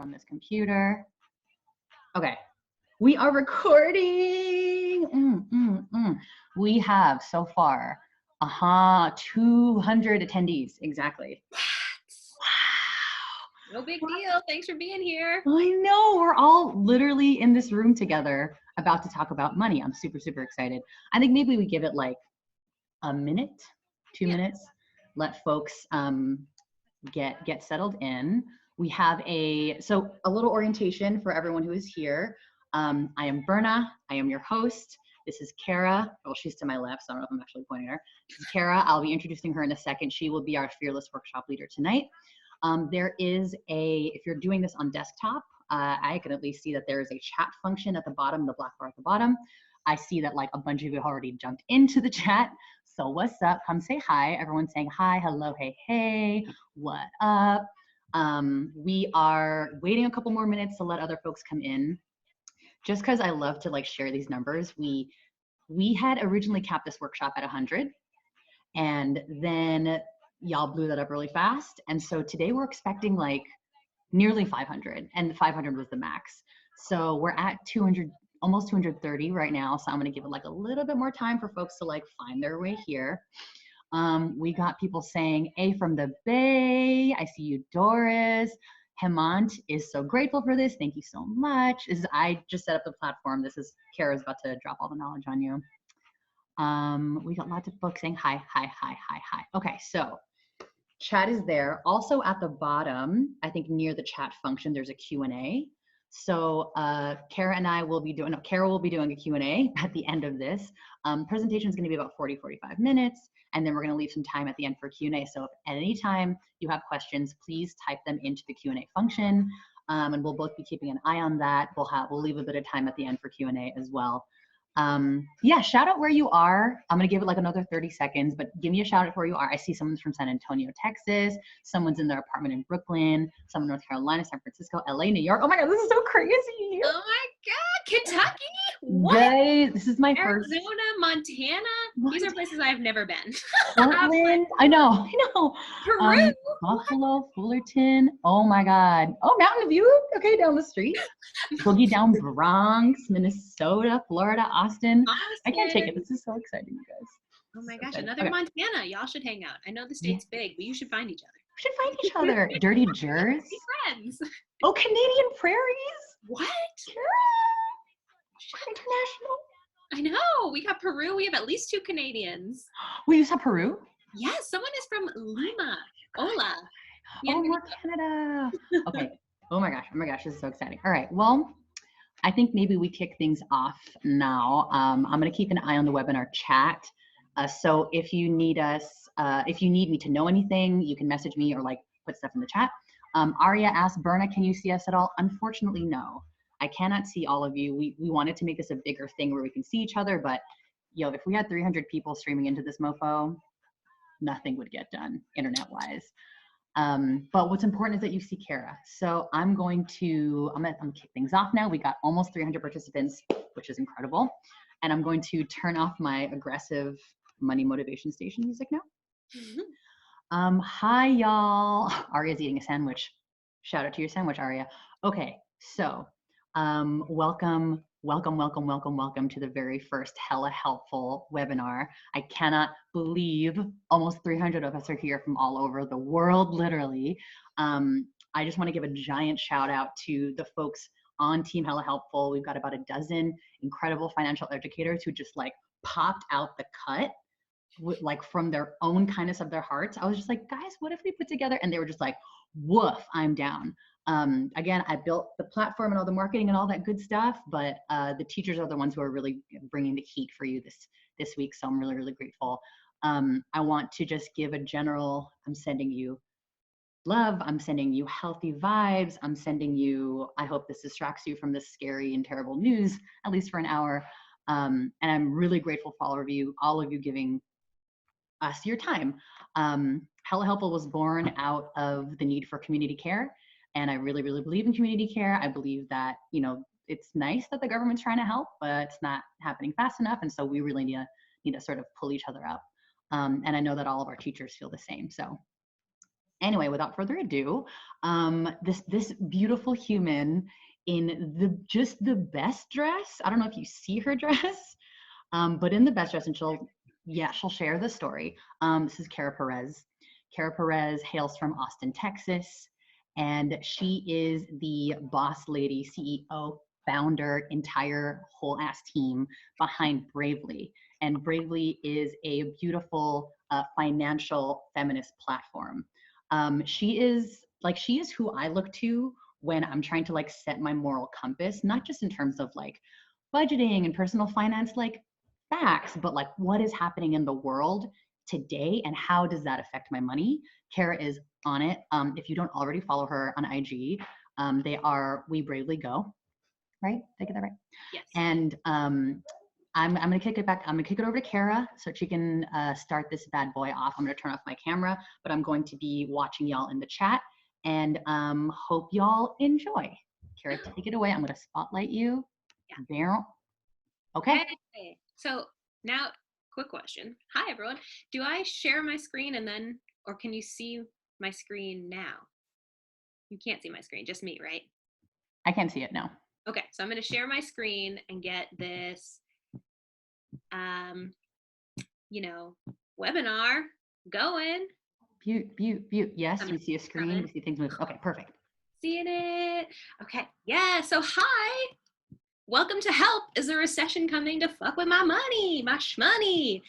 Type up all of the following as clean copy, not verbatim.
on this computer. Okay, we are recording. We have so far 200 attendees, exactly. Wow. No big deal. Thanks for being here. I know, we're all literally in this room together about to talk about money. I'm super, super excited. I think maybe we give it like a minute, 2 minutes, let folks get settled in. We have a little orientation for everyone who is here. I am Berna. I am your host. This is Kara. Well, she's to my left, so I don't know if I'm actually pointing her. This is Kara. I'll be introducing her in a second. She will be our Fearless Workshop leader tonight. There is if you're doing this on desktop, I can at least see that there is a chat function at the bottom, the black bar at the bottom. I see that like a bunch of you have already jumped into the chat. So what's up? Come say hi. Everyone's saying hi, hello, hey, hey, what up? We are waiting a couple more minutes to let other folks come in. Just because I love to like share these numbers. We had originally capped this workshop at 100, and then y'all blew that up really fast. And so today we're expecting like nearly 500, and 500 was the max. So we're at 200, almost 230 right now. So I'm gonna give it like a little bit more time for folks to like find their way here. We got people saying, A from the Bay. I see you, Doris. Hemant is so grateful for this. Thank you so much. I just set up the platform. This is Kara's about to drop all the knowledge on you. We got lots of folks saying hi, hi, hi, hi, hi. Okay, so chat is there. Also at the bottom, I think near the chat function, there's a Q&A. So Kara and I will be doing, Kara will be doing a Q&A at the end of this. Presentation is going to be about 40, 45 minutes. And then we're going to leave some time at the end for Q&A. So if at any time you have questions, please type them into the Q&A function. And we'll both be keeping an eye on that. We'll leave a bit of time at the end for Q&A as well. Yeah, shout out where you are. I'm gonna give it like another 30 seconds, but give me a shout out where you are. I see someone's from San Antonio, Texas. Someone's in their apartment in Brooklyn. Someone in North Carolina, San Francisco, LA, New York. Oh my God, this is so crazy. Oh my God, Kentucky? What? Guys, this is my first. Arizona, Montana? These are places I've never been. Portland. I know. Peru. Buffalo, Fullerton. Oh my God. Oh, Mountain View. Okay, down the street. Boogie Down, Bronx, Minnesota, Florida, Austin. I can't take it. This is so exciting, you guys. Oh my gosh, another Montana. Y'all should hang out. I know the state's big, but you should find each other. We should find each other. Dirty Jers. Be friends. Oh, Canadian Prairies. What? International. I know. We got Peru. We have at least 2 Canadians. We used to have Peru? Yes, someone is from Lima. Hola. Oh, more Canada. Okay. Oh my gosh, this is so exciting. All right, well, I think maybe we kick things off now. I'm gonna keep an eye on the webinar chat. So if you need if you need me to know anything, you can message me or like put stuff in the chat. Aria asked, Berna, can you see us at all? Unfortunately, no. I cannot see all of you. We wanted to make this a bigger thing where we can see each other, but if we had 300 people streaming into this mofo, nothing would get done internet-wise. But what's important is that you see Kara. So I'm gonna kick things off now. We got almost 300 participants, which is incredible. And I'm going to turn off my aggressive money motivation station music now. Hi, y'all. Aria's eating a sandwich. Shout out to your sandwich, Aria. Okay, so welcome to the very first HellaHelpful webinar. I cannot believe almost 300 of us are here from all over the world, literally. I just want to give a giant shout out to the folks on Team HellaHelpful. We've got about a dozen incredible financial educators who just like popped out the cut like from their own kindness of their hearts. I was just like, guys, what if we put together? And they were just like, woof, I'm down. Again, I built the platform and all the marketing and all that good stuff, but the teachers are the ones who are really bringing the heat for you this week. So I'm really, really grateful. I want to just give a general, I'm sending you love. I'm sending you healthy vibes. I'm sending you, I hope this distracts you from this scary and terrible news, at least for an hour. And I'm really grateful for all of you giving us your time. HellaHelpful was born out of the need for community care. And I really, really believe in community care. I believe that, it's nice that the government's trying to help, but it's not happening fast enough. And so we really need to sort of pull each other up. And I know that all of our teachers feel the same. So Anyway, without further ado, this beautiful human in just the best dress. I don't know if you see her dress, but in the best dress, and she'll share the story. This is Kara Perez. Kara Perez hails from Austin, Texas, and she is the boss lady, CEO, founder, entire whole ass team behind Bravely. And Bravely is a beautiful financial feminist platform. She is who I look to when I'm trying to like set my moral compass, not just in terms of like budgeting and personal finance, like facts, but like what is happening in the world today and how does that affect my money? Kara is on it. If you don't already follow her on IG, they are We Bravely Go, right? Did I get that right? Yes. And I'm gonna kick it back. I'm gonna kick it over to Kara so she can start this bad boy off. I'm gonna turn off my camera, but I'm going to be watching y'all in the chat and hope y'all enjoy. Kara, take it away. I'm gonna spotlight you. Yeah. Okay. Hey. So now, quick question. Hi, everyone. Do I share my screen and then, or can you see my screen now? You can't see my screen, just me, right? I can't see it now. Okay, so I'm going to share my screen and get this, webinar going. Beaut. Yes, we see a screen. We see things move. Okay, perfect. Seeing it. Okay, yeah, so hi. Welcome to Help. Is a recession coming to fuck with my money, my shmoney?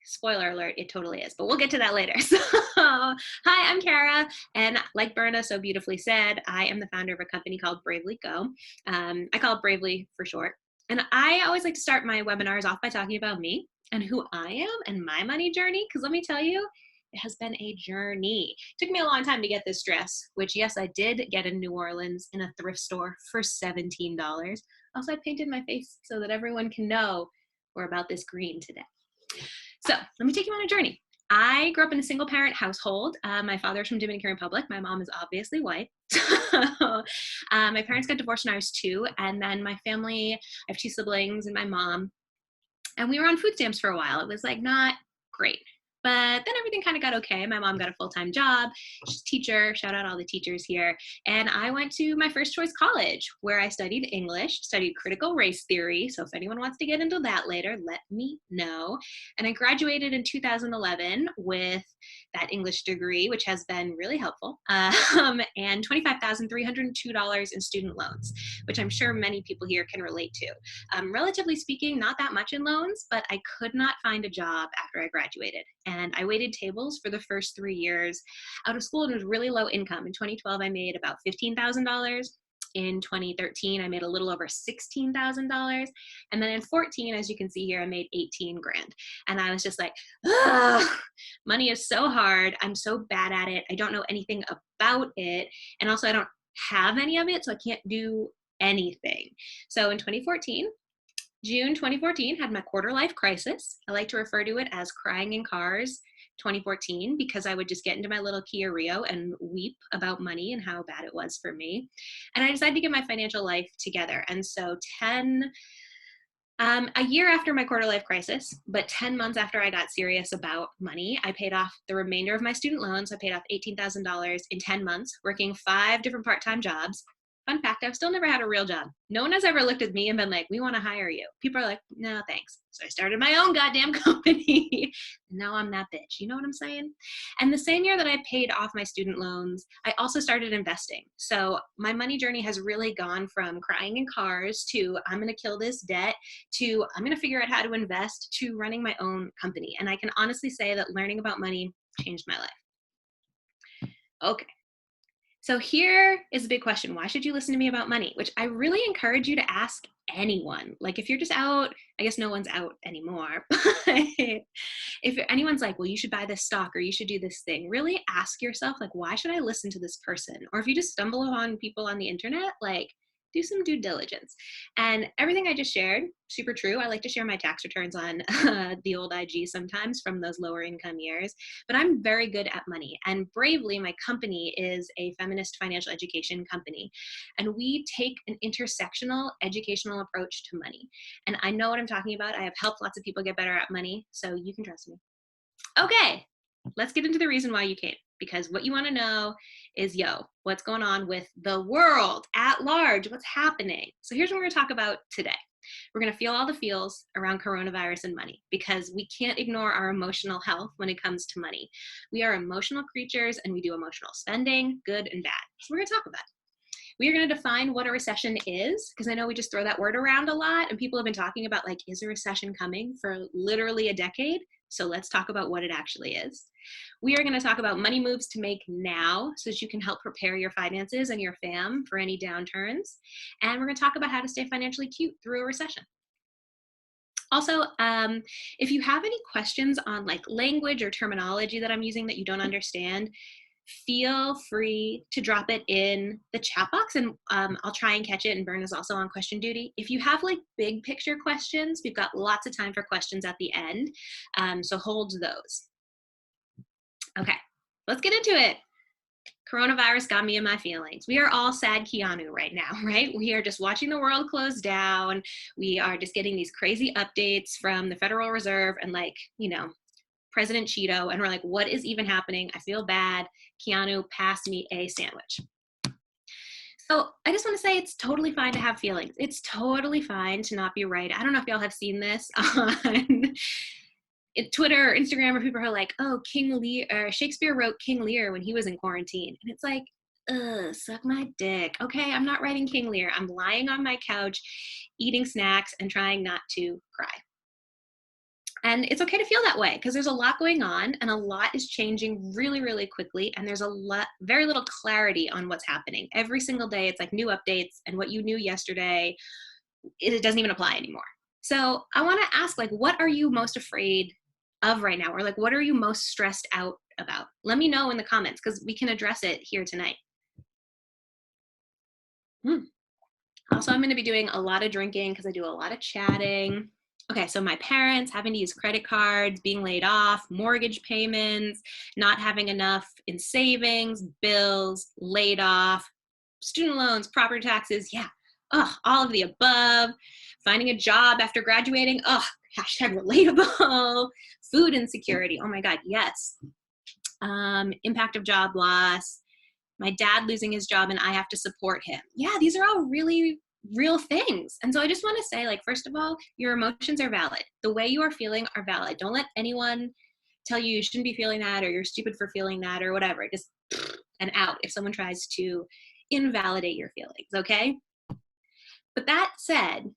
Spoiler alert, it totally is, but we'll get to that later. So, hi, I'm Kara, and like Berna so beautifully said, I am the founder of a company called Bravely Go. I call it Bravely for short. And I always like to start my webinars off by talking about me and who I am and my money journey, because let me tell you, it has been a journey. It took me a long time to get this dress, which yes, I did get in New Orleans in a thrift store for $17. Also, I painted my face so that everyone can know we're about this green today. So let me take you on a journey. I grew up in a single parent household. My father's from Dominican Republic. My mom is obviously white. My parents got divorced when I was 2. And then my family, I have 2 siblings and my mom. And we were on food stamps for a while. It was like not great. But then everything kind of got okay. My mom got a full-time job. She's a teacher. Shout out all the teachers here. And I went to my first choice college where I studied English, studied critical race theory. So if anyone wants to get into that later, let me know. And I graduated in 2011 with that English degree, which has been really helpful, and $25,302 in student loans, which I'm sure many people here can relate to. Relatively speaking, not that much in loans, but I could not find a job after I graduated. And I waited tables for the first 3 years out of school and was really low income. In 2012, I made about $15,000. In 2013, I made a little over $16,000. And then in 14, as you can see here, I made 18 grand. And I was just like, ugh, money is so hard. I'm so bad at it. I don't know anything about it. And also I don't have any of it, so I can't do anything. So in 2014, June 2014, had my quarter life crisis. I like to refer to it as crying in cars 2014 because I would just get into my little Kia Rio and weep about money and how bad it was for me. And I decided to get my financial life together. And so a year after my quarter life crisis, but 10 months after I got serious about money, I paid off the remainder of my student loans. I paid off $18,000 in 10 months, working 5 different part-time jobs. Fun fact, I've still never had a real job. No one has ever looked at me and been like, we want to hire you. People are like, no, thanks. So I started my own goddamn company. And now I'm that bitch. You know what I'm saying? And the same year that I paid off my student loans, I also started investing. So my money journey has really gone from crying in cars to I'm going to kill this debt to I'm going to figure out how to invest to running my own company. And I can honestly say that learning about money changed my life. Okay. So here is a big question. Why should you listen to me about money? Which I really encourage you to ask anyone. Like if you're just out, I guess no one's out anymore. If anyone's like, well, you should buy this stock or you should do this thing, really ask yourself, like, why should I listen to this person? Or if you just stumble upon people on the internet, like do some due diligence. And everything I just shared, super true. I like to share my tax returns on the old IG sometimes from those lower income years, but I'm very good at money. And Bravely, my company, is a feminist financial education company. And we take an intersectional educational approach to money. And I know what I'm talking about. I have helped lots of people get better at money, so you can trust me. Okay, let's get into the reason why you came. because what you want to know is, what's going on with the world at large? What's happening? So here's what we're going to talk about today. We're going to feel all the feels around coronavirus and money, because we can't ignore our emotional health when it comes to money. We are emotional creatures, and we do emotional spending, good and bad. So we're going to talk about it. We are going to define what a recession is, because I know we just throw that word around a lot, and people have been talking about, like, is a recession coming for literally a decade? So let's talk about what it actually is. We are going to talk about money moves to make now so that you can help prepare your finances and your fam for any downturns. And we're going to talk about how to stay financially cute through a recession. Also, if you have any questions on like language or terminology that I'm using that you don't understand, feel free to drop it in the chat box, and I'll try and catch it. And Berna's also on question duty. If you have like big picture questions, we've got lots of time for questions at the end. So hold those. Okay, let's get into it. Coronavirus got me in my feelings. We are all sad Keanu right now, right? We are just watching the world close down. We are just getting these crazy updates from the Federal Reserve and, like, you know, President Cheeto, and we're like, what is even happening? I feel bad. Keanu, pass me a sandwich. So I just want to say it's totally fine to have feelings. It's totally fine to not be right. I don't know if y'all have seen this on Twitter or Instagram, where people are like, oh, King Lear, or Shakespeare wrote King Lear when he was in quarantine. And it's like, suck my dick. Okay, I'm not writing King Lear. I'm lying on my couch, eating snacks and trying not to cry. And it's okay to feel that way, because there's a lot going on and a lot is changing really, really quickly. And there's very little clarity on what's happening. Every single day, it's like new updates, and what you knew yesterday, it doesn't even apply anymore. So I want to ask, like, what are you most afraid of right now? Or like, what are you most stressed out about? Let me know in the comments, because we can address it here tonight. Also, I'm going to be doing a lot of drinking because I do a lot of chatting. Okay, so my parents having to use credit cards, being laid off, mortgage payments, not having enough in savings, bills, laid off, student loans, property taxes, all of the above, finding a job after graduating, hashtag relatable, food insecurity, oh my God, yes. Impact of job loss, my dad losing his job and I have to support him. Yeah, these are all really real things. And so I just want to say, like, first of all, your emotions are valid. The way you are feeling are valid. Don't let anyone tell you shouldn't be feeling that, or you're stupid for feeling that, or whatever. Just and out if someone tries to invalidate your feelings, okay? But that said,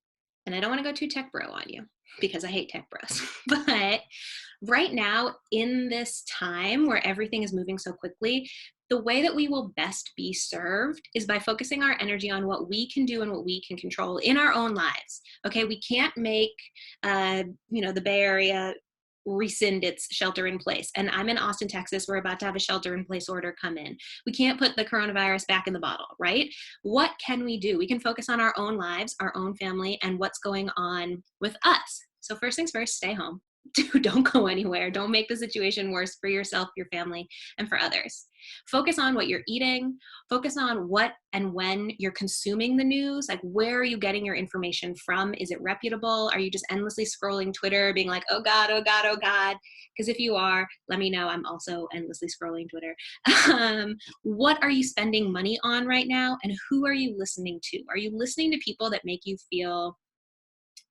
and I don't want to go too tech bro on you, because I hate tech bros, but right now in this time where everything is moving so quickly, the way that we will best be served is by focusing our energy on what we can do and what we can control in our own lives. Okay, we can't make, the Bay Area rescind its shelter in place. And I'm in Austin, Texas. We're about to have a shelter in place order come in. We can't put the coronavirus back in the bottle, right? What can we do? We can focus on our own lives, our own family, and what's going on with us. So first things first, stay home. Don't go anywhere. Don't make the situation worse for yourself, your family, and for others. Focus on what you're eating. Focus on what and when you're consuming the news. Like, where are you getting your information from? Is it reputable? Are you just endlessly scrolling Twitter, being like, oh God, oh God, oh God? Because if you are, let me know. I'm also endlessly scrolling Twitter. What are you spending money on right now? And who are you listening to? Are you listening to people that make you feel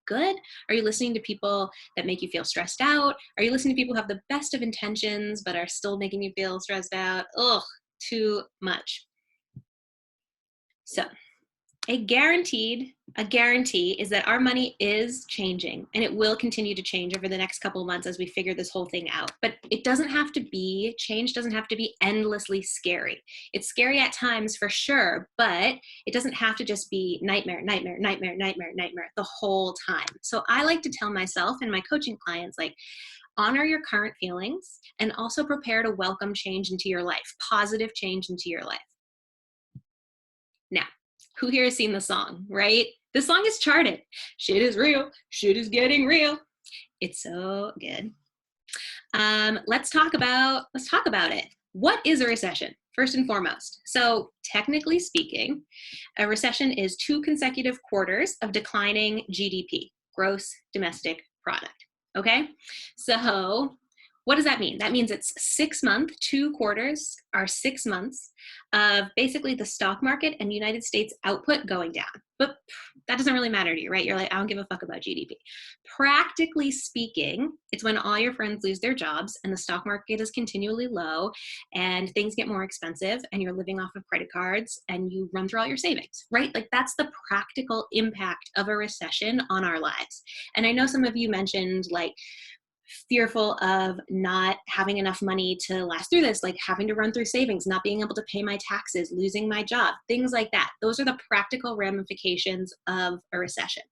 good? Are you listening to people that make you feel stressed out? Are you listening to people who have the best of intentions but are still making you feel stressed out? Ugh, too much. So a guarantee is that our money is changing, and it will continue to change over the next couple of months as we figure this whole thing out. But it doesn't have to be, change doesn't have to be endlessly scary. It's scary at times for sure, but it doesn't have to just be nightmare, nightmare, nightmare, nightmare, nightmare the whole time. So I like to tell myself and my coaching clients, like, honor your current feelings and also prepare to welcome change into your life, positive change into your life. Now, who here has seen the song, right? The song is charted. Shit is real. Shit is getting real. It's so good. Let's talk about it. What is a recession? First and foremost. So technically speaking, a recession is 2 consecutive quarters of declining GDP, gross domestic product. Okay? So What does that mean? That means it's 6 months, 2 quarters are 6 months of basically the stock market and United States output going down. But that doesn't really matter to you, right? You're like, I don't give a fuck about GDP. Practically speaking, it's when all your friends lose their jobs and the stock market is continually low and things get more expensive and you're living off of credit cards and you run through all your savings, right? Like that's the practical impact of a recession on our lives. And I know some of you mentioned like, fearful of not having enough money to last through this, like having to run through savings, not being able to pay my taxes, losing my job, things like that. Those are the practical ramifications of a recession.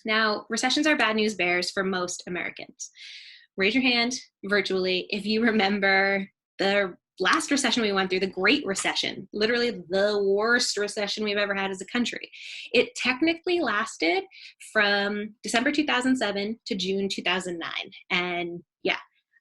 Now, recessions are bad news bears for most Americans. Raise your hand virtually if you remember the last recession we went through, the Great Recession, literally the worst recession we've ever had as a country. It technically lasted from December 2007 to June 2009. And yeah,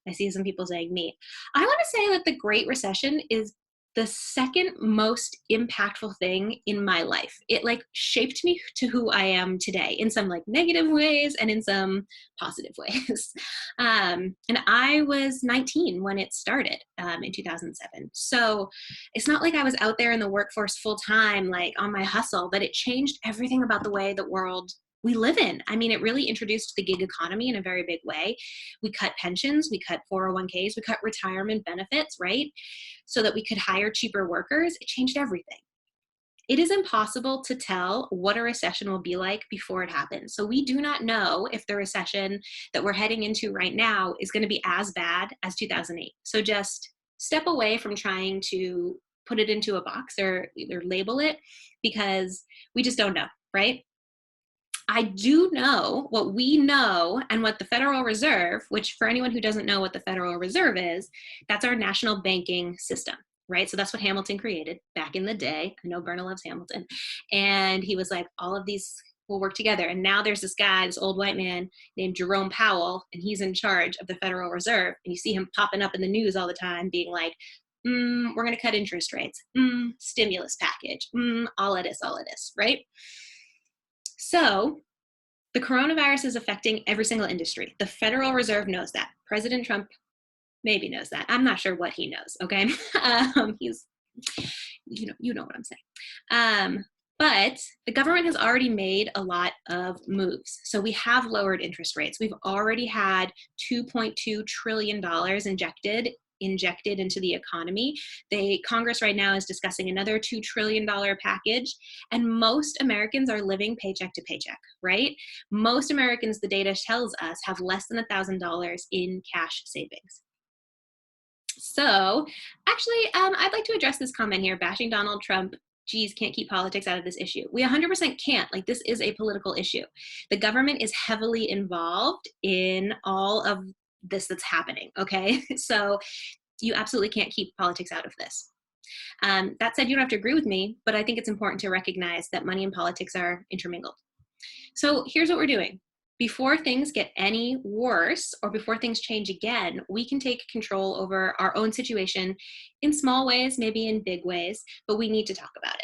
I see some people saying me. I want to say that the Great Recession is the second most impactful thing in my life. It like shaped me to who I am today in some like negative ways and in some positive ways. And I was 19 when it started in 2007. So it's not like I was out there in the workforce full time, like on my hustle, but it changed everything about the way the world we live in. I mean, it really introduced the gig economy in a very big way. We cut pensions, we cut 401ks, we cut retirement benefits, right? So that we could hire cheaper workers. It changed everything. It is impossible to tell what a recession will be like before it happens. So we do not know if the recession that we're heading into right now is going to be as bad as 2008. So just step away from trying to put it into a box or either label it because we just don't know, right? I do know what we know and what the Federal Reserve, which for anyone who doesn't know what the Federal Reserve is, that's our national banking system, right? So that's what Hamilton created back in the day. I know Berna loves Hamilton. And he was like, all of these will work together. And now there's this guy, this old white man named Jerome Powell, and he's in charge of the Federal Reserve. And you see him popping up in the news all the time being like, we're going to cut interest rates, stimulus package, all of this, right? So the coronavirus is affecting every single industry. The Federal Reserve knows that. President Trump maybe knows that. I'm not sure what he knows, okay? He's, you know what I'm saying. But the government has already made a lot of moves. So we have lowered interest rates. We've already had $2.2 trillion injected into the economy. Congress right now is discussing another $2 trillion package, and most Americans are living paycheck to paycheck, right? Most Americans, the data tells us, have less than $1,000 in cash savings. So actually, I'd like to address this comment here, bashing Donald Trump. Geez, can't keep politics out of this issue. We 100% can't. Like, this is a political issue. The government is heavily involved in all of this that's happening, okay? So you absolutely can't keep politics out of this. That said, you don't have to agree with me, but I think it's important to recognize that money and politics are intermingled. So here's what we're doing. Before things get any worse or before things change again, we can take control over our own situation in small ways, maybe in big ways, but we need to talk about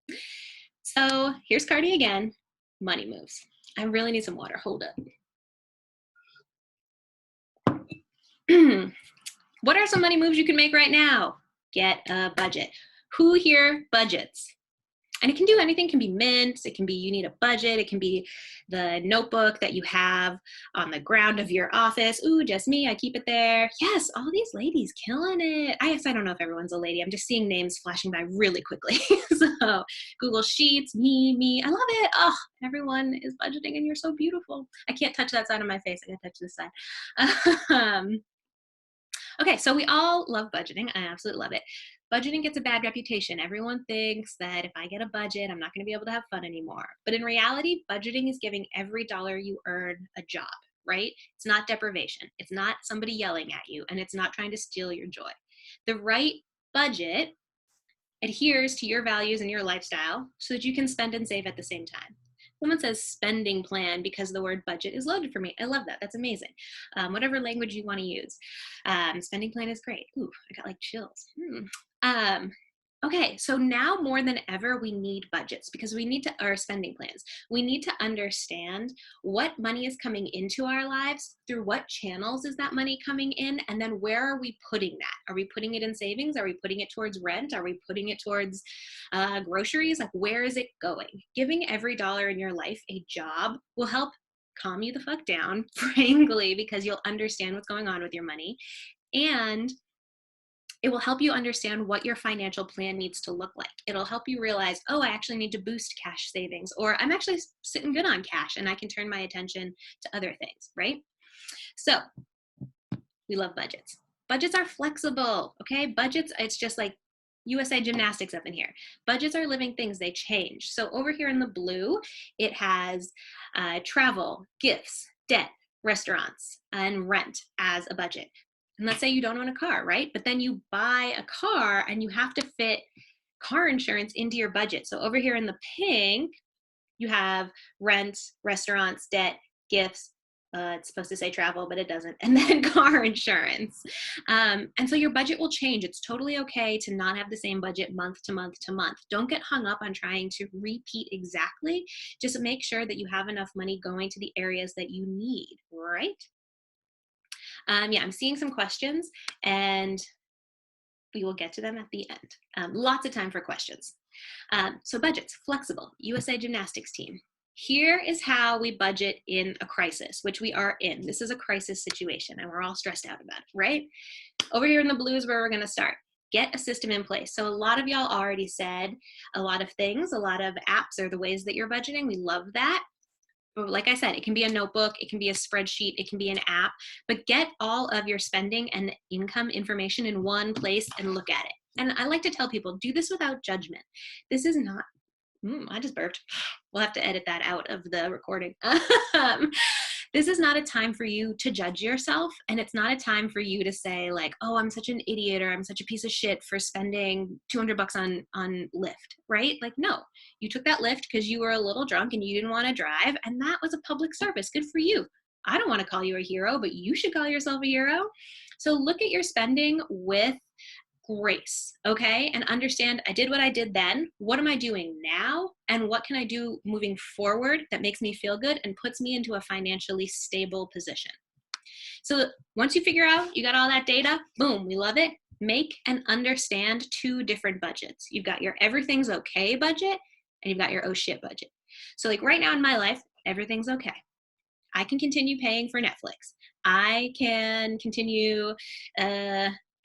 it. So here's Cardi again, money moves. I really need some water, hold up. What are some money moves you can make right now? Get a budget. Who here budgets? And it can do anything. It can be mints. It can be you need a budget. It can be the notebook that you have on the ground of your office. Ooh, just me. I keep it there. Yes, all these ladies killing it. I guess I don't know if everyone's a lady. I'm just seeing names flashing by really quickly. So Google Sheets, me. I love it. Oh, everyone is budgeting and you're so beautiful. I can't touch that side of my face. I can touch this side. Okay, so we all love budgeting. I absolutely love it. Budgeting gets a bad reputation. Everyone thinks that if I get a budget, I'm not going to be able to have fun anymore. But in reality, budgeting is giving every dollar you earn a job, right? It's not deprivation. It's not somebody yelling at you, and it's not trying to steal your joy. The right budget adheres to your values and your lifestyle so that you can spend and save at the same time. Someone says spending plan because the word budget is loaded for me. I love that. That's amazing. Whatever language you want to use. Spending plan is great. Ooh, I got like chills. Okay, so now more than ever, we need budgets because we need to, our spending plans. We need to understand what money is coming into our lives, through what channels is that money coming in, and then where are we putting that? Are we putting it in savings? Are we putting it towards rent? Are we putting it towards groceries? Like, where is it going? Giving every dollar in your life a job will help calm you the fuck down, frankly, because you'll understand what's going on with your money. And it will help you understand what your financial plan needs to look like. It'll help you realize, oh, I actually need to boost cash savings, or I'm actually sitting good on cash and I can turn my attention to other things, right? So we love budgets. Budgets are flexible, okay? Budgets, it's just like USA gymnastics up in here. Budgets are living things, they change. So over here in the blue, it has travel, gifts, debt, restaurants, and rent as a budget. And let's say you don't own a car, right? But then you buy a car and you have to fit car insurance into your budget. So over here in the pink, you have rent, restaurants, debt, gifts. It's supposed to say travel, but it doesn't. And then car insurance. And so your budget will change. It's totally okay to not have the same budget month to month to month. Don't get hung up on trying to repeat exactly. Just make sure that you have enough money going to the areas that you need, right? Yeah, I'm seeing some questions and we will get to them at the end. Lots of time for questions. So budgets, flexible, USA gymnastics team. Here is how we budget in a crisis, which we are in. This is a crisis situation and we're all stressed out about it, right? Over here in the blue is where we're gonna start. Get a system in place. So a lot of y'all already said a lot of things, a lot of apps are the ways that you're budgeting. We love that. But like I said, it can be a notebook, it can be a spreadsheet, it can be an app, but get all of your spending and income information in one place and look at it. And I like to tell people, do this without judgment. This is not, I just burped. We'll have to edit that out of the recording. This is not a time for you to judge yourself. And it's not a time for you to say like, oh, I'm such an idiot or I'm such a piece of shit for spending $200 on Lyft, right? Like, no, you took that Lyft because you were a little drunk and you didn't want to drive. And that was a public service. Good for you. I don't want to call you a hero, but you should call yourself a hero. So look at your spending with grace, okay? And understand I did what I did then. What am I doing now? And what can I do moving forward that makes me feel good and puts me into a financially stable position? So once you figure out you got all that data, boom, we love it. Make and understand two different budgets. You've got your everything's okay budget and you've got your oh shit budget. So like right now in my life, everything's okay. I I paying for Netflix. I can continue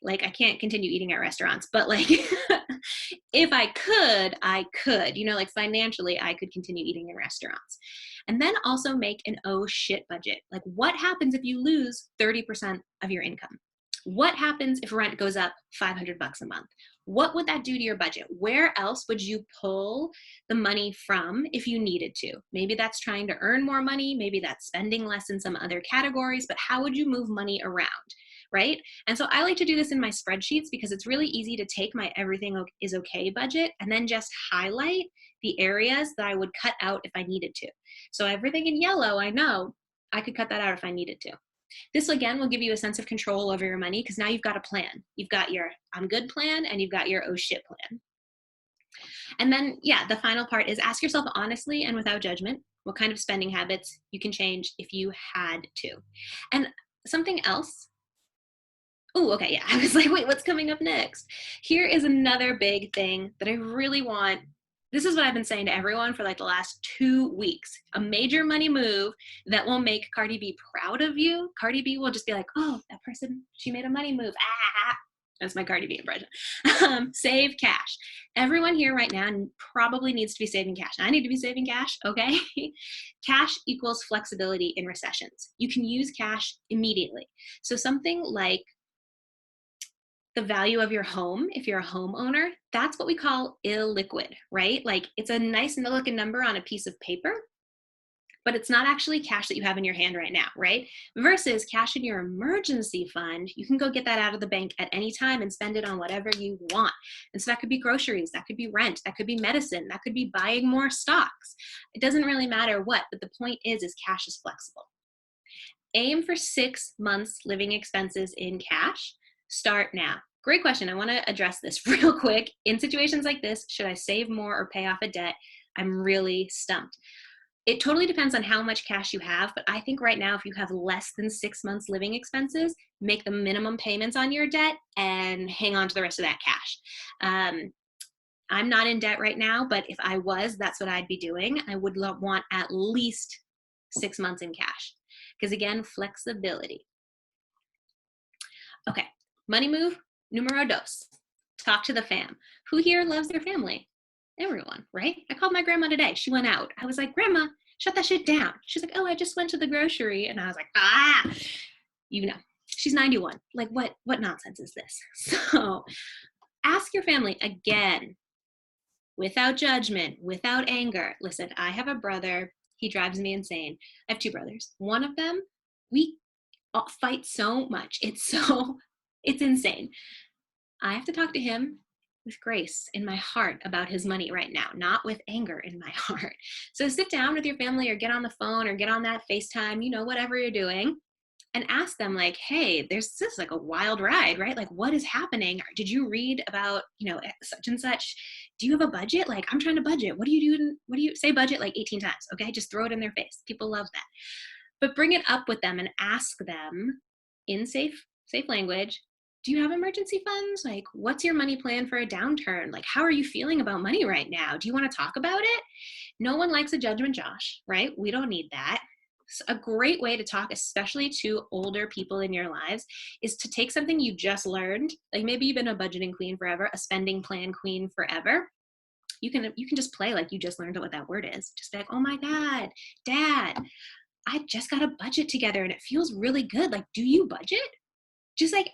like I can't continue eating at restaurants, but like if I could, you know, like financially I could continue eating in restaurants. And then also make an oh shit budget. Like what happens if you lose 30% of your income? What happens if rent goes up $500 a month? What would that do to your budget? Where else would you pull the money from if you needed to? Maybe that's trying to earn more money. Maybe that's spending less in some other categories, but how would you move money around? Right? And so I like to do this in my spreadsheets because it's really easy to take my everything is okay budget and then just highlight the areas that I would cut out if I needed to. So everything in yellow, I know I could cut that out if I needed to. This again will give you a sense of control over your money because now you've got a plan. You've got your I'm good plan and you've got your oh shit plan. And then, yeah, the final part is ask yourself honestly and without judgment what kind of spending habits you can change if you had to. And something else. Oh, okay, yeah. I was like, wait, what's coming up next? Here is another big thing that I really want. This is what I've been saying to everyone for like the last 2 weeks. A major money move that will make Cardi B proud of you. Cardi B will just be like, oh, that person, she made a money move. Ah, that's my Cardi B impression. Save cash. Everyone here right now probably needs to be saving cash. I need to be saving cash, okay? Cash equals flexibility in recessions. You can use cash immediately. So something like the value of your home, if you're a homeowner, that's what we call illiquid, right? Like it's a nice looking number on a piece of paper, but it's not actually cash that you have in your hand right now, right? Versus cash in your emergency fund, you can go get that out of the bank at any time and spend it on whatever you want. And so that could be groceries, that could be rent, that could be medicine, that could be buying more stocks. It doesn't really matter what, but the point is cash is flexible. Aim for 6 months living expenses in cash. Start now. Great question. I want to address this real quick. In situations like this, should I save more or pay off a debt? I'm really stumped. It totally depends on how much cash you have, but I think right now, if you have less than 6 months living expenses, make the minimum payments on your debt and hang on to the rest of that cash. I'm not in debt right now, but if I was, that's what I'd be doing. I would want at least 6 months in cash. Because again, flexibility. Okay, money move numero dos. Talk to the fam. Who here loves their family? Everyone, right? I called my grandma today. She went out. I was like, Grandma, shut that shit down. She's like, oh, I just went to the grocery. And I was like, you know, she's 91. Like, what nonsense is this? So ask your family again, without judgment, without anger. Listen, I have a brother. He drives me insane. I have 2 brothers. One of them, we fight so much. It's insane. I have to talk to him with grace in my heart about his money right now, not with anger in my heart. So sit down with your family or get on the phone or get on that FaceTime, whatever you're doing, and ask them like, hey, this is like a wild ride, right? Like, what is happening? Did you read about, such and such? Do you have a budget? Like, I'm trying to budget. What do you do? What do you say budget like 18 times? Okay. Just throw it in their face. People love that. But bring it up with them and ask them in safe language, do you have emergency funds? Like, what's your money plan for a downturn? Like, how are you feeling about money right now? Do you want to talk about it? No one likes a judgment, Josh, right? We don't need that. So a great way to talk, especially to older people in your lives, is to take something you just learned. Like maybe you've been a budgeting queen forever, a spending plan queen forever. You can just play like you just learned what that word is. Just be like, oh my God, Dad, I just got a budget together and it feels really good. Like, do you budget? Just like,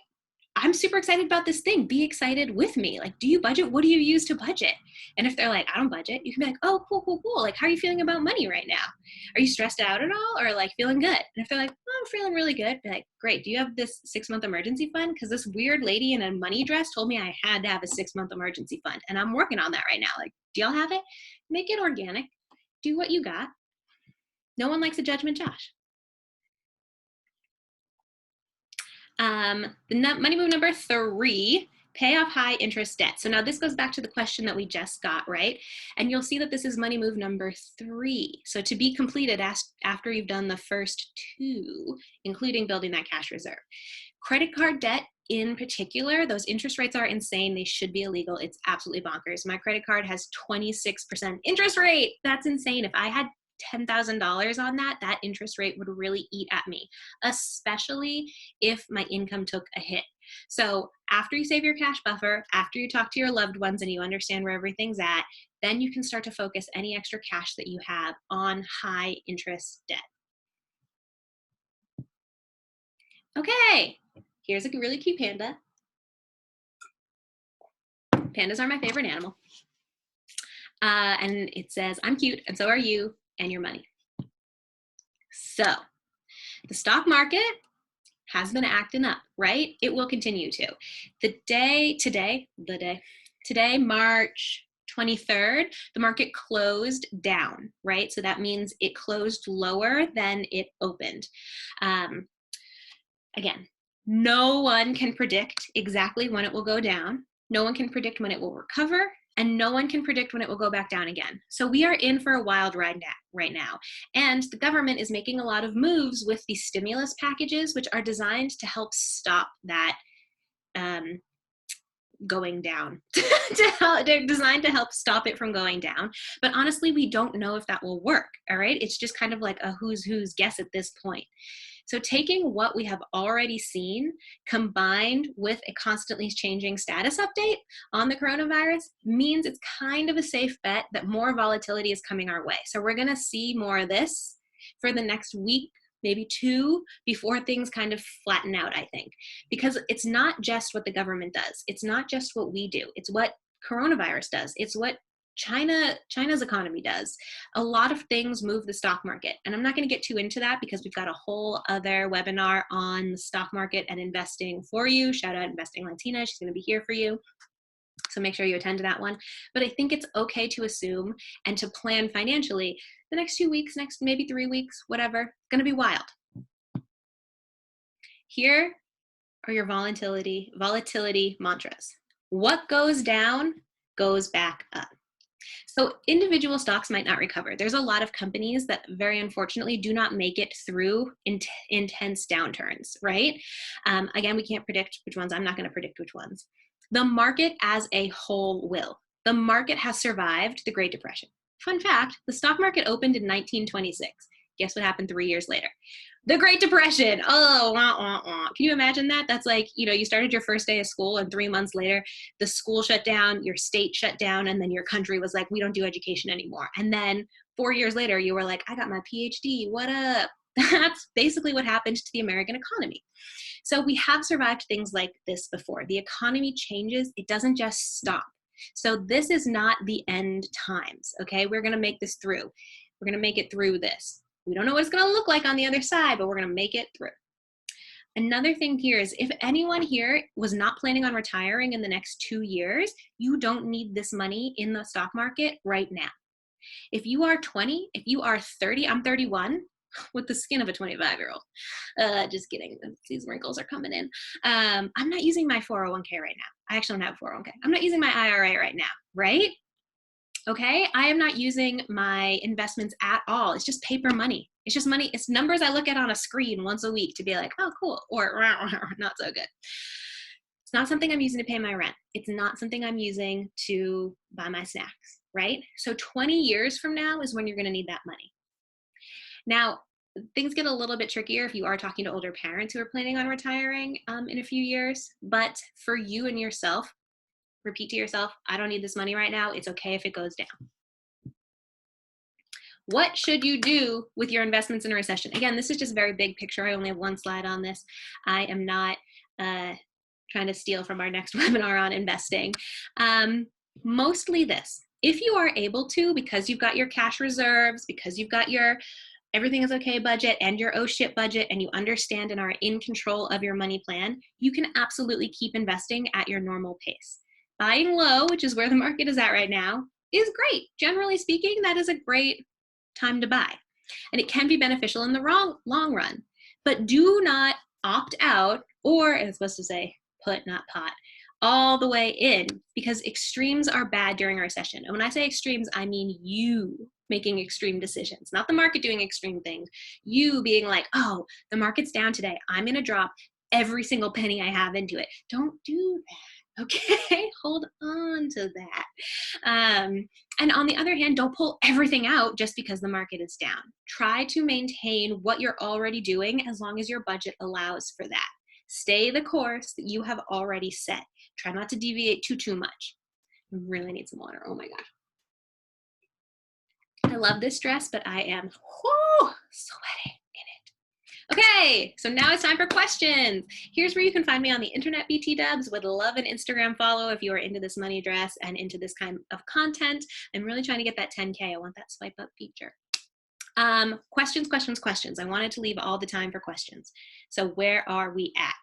I'm super excited about this thing. Be excited with me. Like, do you budget? What do you use to budget? And if they're like, I don't budget, you can be like, oh, cool. Like, how are you feeling about money right now? Are you stressed out at all or like feeling good? And if they're like, oh, I'm feeling really good, be like, great. Do you have this 6-month emergency fund? Because this weird lady in a money dress told me I had to have a 6-month emergency fund. And I'm working on that right now. Like, do y'all have it? Make it organic. Do what you got. No one likes a judgment, Josh. The money move number 3, pay off high interest debt. So now this goes back to the question that we just got, right? And you'll see that this is money move number 3. So to be completed after you've done the first 2, including building that cash reserve. Credit card debt in particular, those interest rates are insane. They should be illegal. It's absolutely bonkers. My credit card has 26% interest rate. That's insane. If I had $10,000 on that interest rate would really eat at me, especially if my income took a hit. So after you save your cash buffer, after you talk to your loved ones and you understand where everything's at, then you can start to focus any extra cash that you have on high interest debt. Okay, here's a really cute panda. Pandas are my favorite animal. And it says, I'm cute and so are you and your money. So the stock market has been acting up, right? It will continue to. Today, March 23rd, the market closed down, right? So that means it closed lower than it opened. Again, no one can predict exactly when it will go down. No one can predict when it will recover. And no one can predict when it will go back down again. So we are in for a wild ride right now. And the government is making a lot of moves with these stimulus packages, which are designed to help stop that going down. They're designed to help stop it from going down. But honestly, we don't know if that will work, all right? It's just kind of like a who's guess at this point. So taking what we have already seen combined with a constantly changing status update on the coronavirus means it's kind of a safe bet that more volatility is coming our way. So we're going to see more of this for the next week, maybe 2, before things kind of flatten out, I think. Because it's not just what the government does. It's not just what we do. It's what coronavirus does. It's what China's economy does. A lot of things move the stock market. And I'm not going to get too into that because we've got a whole other webinar on the stock market and investing for you. Shout out Investing Latina. She's going to be here for you. So make sure you attend to that one. But I think it's okay to assume and to plan financially the next 2 weeks, next maybe 3 weeks, whatever. It's going to be wild. Here are your volatility mantras. What goes down goes back up. So individual stocks might not recover. There's a lot of companies that very unfortunately do not make it through intense downturns, right? Again, we can't predict which ones. I'm not going to predict which ones. The market as a whole will. The market has survived the Great Depression. Fun fact, the stock market opened in 1926. Guess what happened 3 years later? The Great Depression. Oh, wah, wah, wah. Can you imagine that? That's like, you started your first day of school and 3 months later, the school shut down, your state shut down, and then your country was like, we don't do education anymore. And then 4 years later, you were like, I got my PhD. What up? That's basically what happened to the American economy. So we have survived things like this before. The economy changes. It doesn't just stop. So this is not the end times, okay? We're going to make this through. We're going to make it through this. We don't know what it's going to look like on the other side, but we're going to make it through. Another thing here is if anyone here was not planning on retiring in the next 2 years, you don't need this money in the stock market right now. If you are 20, if you are 30, I'm 31 with the skin of a 25-year-old. Just kidding. These wrinkles are coming in. I'm not using my 401k right now. I actually don't have a 401k. I'm not using my IRA right now, right? Okay, I am not using my investments at all. It's just paper money. It's just money. It's numbers I look at on a screen once a week to be like, oh, cool, or not so good. It's not something I'm using to pay my rent. It's not something I'm using to buy my snacks, right? So 20 years from now is when you're going to need that money. Now, things get a little bit trickier if you are talking to older parents who are planning on retiring in a few years. But for you and yourself, repeat to yourself, I don't need this money right now. It's okay if it goes down. What should you do with your investments in a recession? Again, this is just very big picture. I only have one slide on this. I am not trying to steal from our next webinar on investing. Mostly this. If you are able to, because you've got your cash reserves, because you've got your everything is okay budget and your oh shit budget, and you understand and are in control of your money plan, you can absolutely keep investing at your normal pace. Buying low, which is where the market is at right now, is great. Generally speaking, that is a great time to buy. And it can be beneficial in the long run. But do not opt out, or, and it's supposed to say put, not pot, all the way in, because extremes are bad during a recession. And when I say extremes, I mean you making extreme decisions, not the market doing extreme things. You being like, oh, the market's down today. I'm going to drop every single penny I have into it. Don't do that. Okay, hold on to that. And on the other hand, don't pull everything out just because the market is down. Try to maintain what you're already doing as long as your budget allows for that. Stay the course that you have already set. Try not to deviate too much. I really need some water. Oh my gosh. I love this dress, but I am sweating in it. Okay, so now it's time for questions. Here's where you can find me on the internet, BT Dubs. Would love an Instagram follow if you are into this money dress and into this kind of content. I'm really trying to get that 10K. I want that swipe up feature. Questions. I wanted to leave all the time for questions. So where are we at?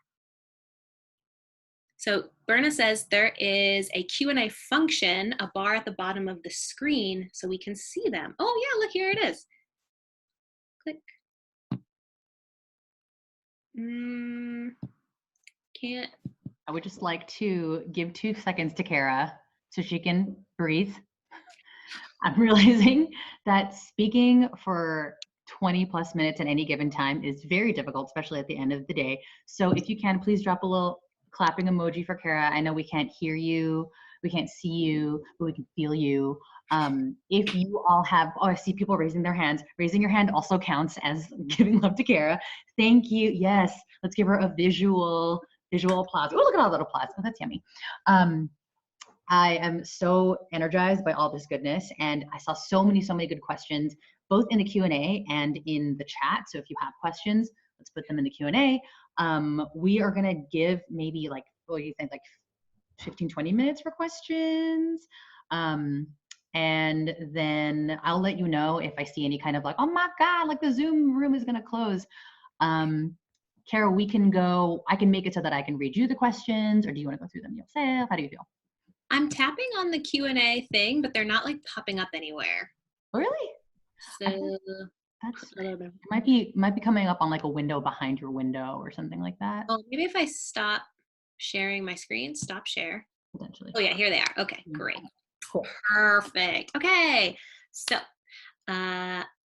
So Berna says there is a Q&A function, a bar at the bottom of the screen so we can see them. Oh yeah, look, here it is. Click. Can't. I would just like to give 2 seconds to Kara so she can breathe. I'm realizing that speaking for 20 plus minutes at any given time is very difficult, especially at the end of the day. So if you can, please drop a little clapping emoji for Kara. I know we can't hear you, we can't see you, but we can feel you. If you all have, oh, I see people raising their hands. Raising your hand also counts as giving love to Kara. Thank you. Yes, let's give her a visual applause. Oh, look at all that applause. Oh, that's yummy. I am so energized by all this goodness, and I saw so many good questions, both in the Q&A and in the chat. So if you have questions, let's put them in the Q&A. We are gonna give maybe like, what do you think, like 15, 20 minutes for questions. And then I'll let you know if I see any kind of like, oh my God, like the Zoom room is gonna close. Kara, we can go, I can make it so that I can read you the questions, or do you wanna go through them yourself? How do you feel? I'm tapping on the Q&A thing, but they're not like popping up anywhere. Really? So That's, I don't know. it might be coming up on like a window behind your window or something like that. Oh, maybe if I stop sharing my screen, stop share. Potentially. Oh yeah, here they are. Okay, great. Cool. Perfect. Okay. So,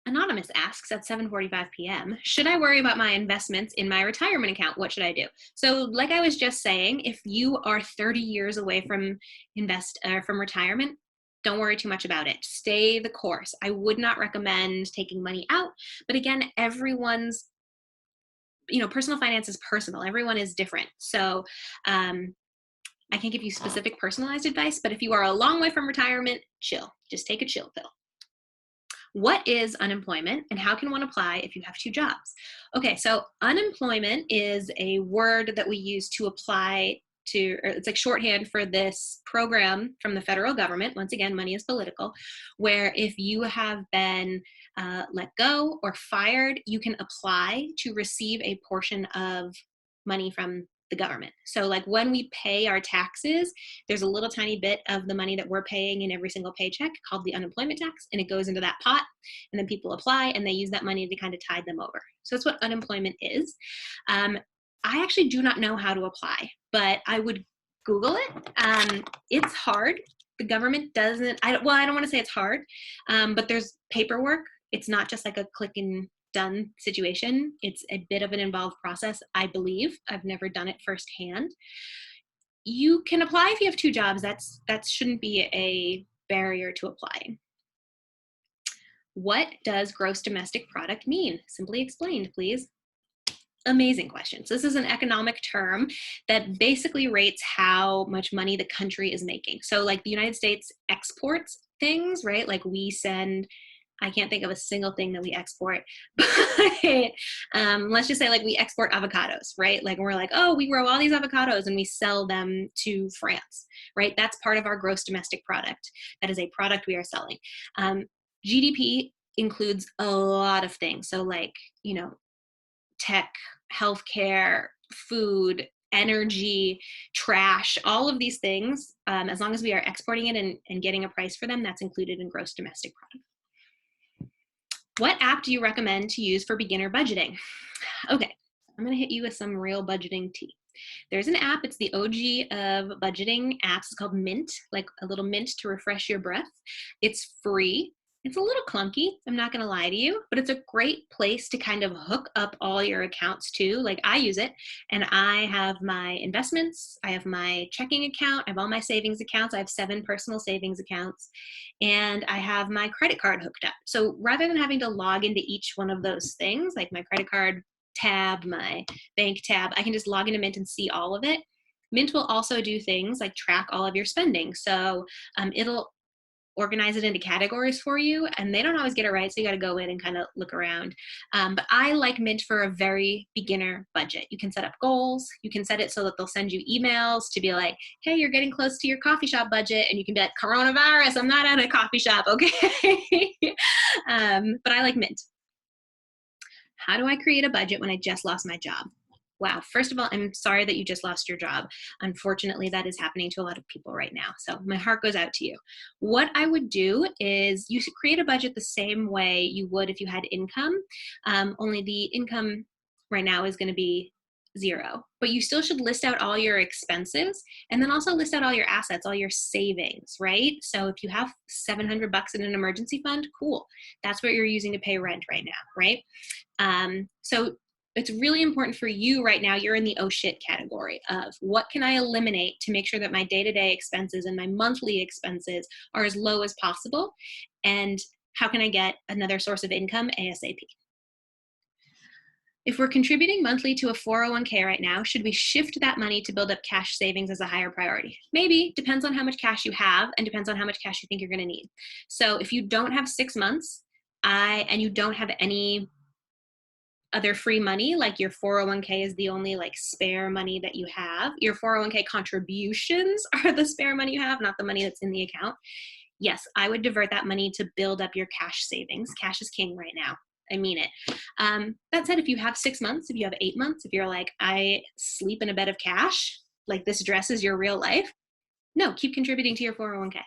Anonymous asks at 7:45 p.m., should I worry about my investments in my retirement account? What should I do? So, like I was just saying, if you are 30 years away from from retirement, don't worry too much about it. Stay the course. I would not recommend taking money out, but again, everyone's personal finance is personal. Everyone is different. So, I can't give you specific personalized advice, but if you are a long way from retirement, chill. Just take a chill pill. What is unemployment and how can one apply if you have two jobs? Okay, so unemployment is a word that we use to apply to, or it's like shorthand for this program from the federal government. Once again, money is political, where if you have been let go or fired, you can apply to receive a portion of money from the government. So like when we pay our taxes, there's a little tiny bit of the money that we're paying in every single paycheck called the unemployment tax, and it goes into that pot, and then people apply and they use that money to kind of tide them over. So that's what unemployment is. I actually do not know how to apply, but I would Google it. It's hard. The government doesn't, I don't want to say it's hard, but there's paperwork. It's not just like a click and done situation. It's a bit of an involved process, I believe. I've never done it firsthand. You can apply if you have two jobs. That shouldn't be a barrier to applying. What does gross domestic product mean? Simply explained, please. Amazing questions. This is an economic term that basically rates how much money the country is making. So like the United States exports things, right? Like we send, I can't think of a single thing that we export, but let's just say like we export avocados, right? Like we're like, oh, we grow all these avocados and we sell them to France, right? That's part of our gross domestic product. That is a product we are selling. GDP includes a lot of things. So like, tech, healthcare, food, energy, trash, all of these things, as long as we are exporting it and getting a price for them, that's included in gross domestic product. What app do you recommend to use for beginner budgeting? Okay, I'm going to hit you with some real budgeting tea. There's an app, it's the OG of budgeting apps. It's called Mint, like a little mint to refresh your breath. It's free. It's a little clunky, I'm not going to lie to you, but it's a great place to kind of hook up all your accounts too. Like I use it and I have my investments, I have my checking account, I have all my savings accounts, I have 7 personal savings accounts, and I have my credit card hooked up. So rather than having to log into each one of those things, like my credit card tab, my bank tab, I can just log into Mint and see all of it. Mint will also do things like track all of your spending. So it'll organize it into categories for you, and they don't always get it right, so you got to go in and kind of look around. But I like Mint for a very beginner budget. You can set up goals. You can set it so that they'll send you emails to be like, hey, you're getting close to your coffee shop budget, and you can be like, coronavirus, I'm not at a coffee shop, okay? But I like Mint. How do I create a budget when I just lost my job? Wow, first of all, I'm sorry that you just lost your job. Unfortunately, that is happening to a lot of people right now. So my heart goes out to you. What I would do is you should create a budget the same way you would if you had income, only the income right now is going to be 0. But you still should list out all your expenses and then also list out all your assets, all your savings, right? So if you have $700 in an emergency fund, cool. That's what you're using to pay rent right now, right? So it's really important for you right now. You're in the oh shit category of what can I eliminate to make sure that my day-to-day expenses and my monthly expenses are as low as possible, and how can I get another source of income ASAP? If we're contributing monthly to a 401k right now, should we shift that money to build up cash savings as a higher priority? Maybe, depends on how much cash you have and depends on how much cash you think you're going to need. So if you don't have 6 months and you don't have any other free money, like your 401k is the only like spare money that you have, your 401k contributions are the spare money you have, not the money that's in the account. Yes, I would divert that money to build up your cash savings. Cash is king right now. I mean it. That said, if you have 6 months, if you have 8 months, if you're like, I sleep in a bed of cash, like this dress is your real life, no, keep contributing to your 401k.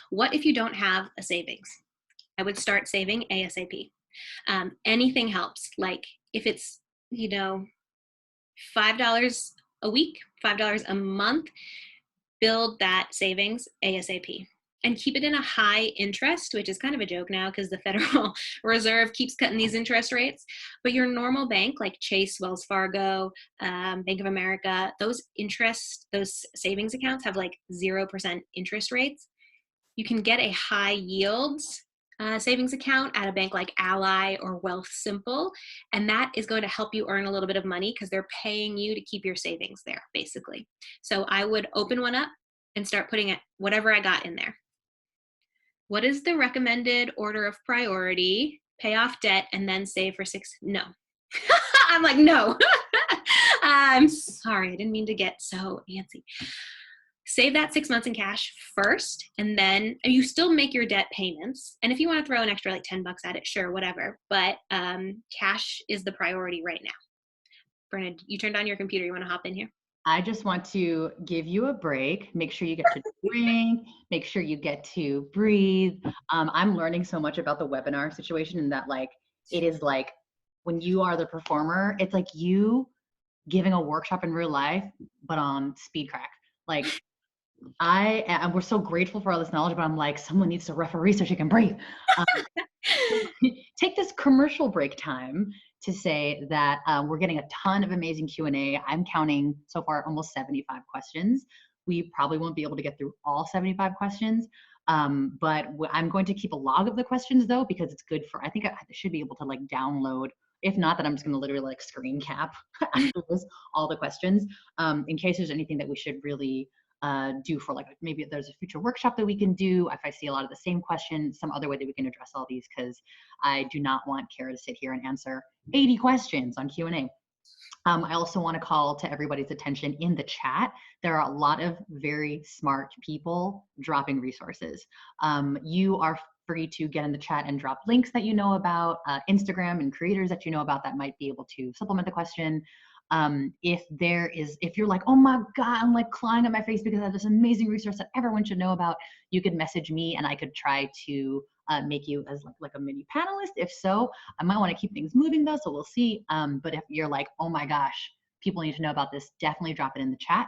What if you don't have a savings? I would start saving ASAP. Anything helps. Like if it's, $5 a week, $5 a month, build that savings ASAP and keep it in a high interest, which is kind of a joke now because the Federal Reserve keeps cutting these interest rates. But your normal bank like Chase, Wells Fargo, Bank of America, those savings accounts have like 0% interest rates. You can get a high yields savings account at a bank like Ally or Wealth Simple, and that is going to help you earn a little bit of money because they're paying you to keep your savings there, basically. So I would open one up and start putting it whatever I got in there. What is the recommended order of priority? Pay off debt and then save for 6? No. I'm like, no. I'm sorry. I didn't mean to get so antsy. Save that 6 months in cash first, and then you still make your debt payments. And if you want to throw an extra like $10 at it, sure, whatever. But cash is the priority right now. Berna, you turned on your computer. You want to hop in here? I just want to give you a break. Make sure you get to drink. Make sure you get to breathe. I'm learning so much about the webinar situation, and that like it is like when you are the performer, it's like you giving a workshop in real life, but on speed crack. Like we're so grateful for all this knowledge, but I'm like, someone needs to referee so she can breathe. Take this commercial break time to say that we're getting a ton of amazing Q&A. I'm counting so far almost 75 questions. We probably won't be able to get through all 75 questions, but I'm going to keep a log of the questions though, because it's good for, I think I should be able to like download. If not, then I'm just going to literally like screen cap after this, all the questions, in case there's anything that we should really do for like, maybe there's a future workshop that we can do. If I see a lot of the same questions, some other way that we can address all these, because I do not want Kara to sit here and answer 80 questions on Q&A. I also want to call to everybody's attention in the chat. There are a lot of very smart people dropping resources. You are free to get in the chat and drop links that you know about, Instagram and creators that you know about that might be able to supplement the question. If you're like, oh my God, I'm like crying on my face because I have this amazing resource that everyone should know about, you could message me and I could try to make you as like a mini panelist. If so, I might want to keep things moving though, so we'll see. But if you're like, oh my gosh, people need to know about this, definitely drop it in the chat.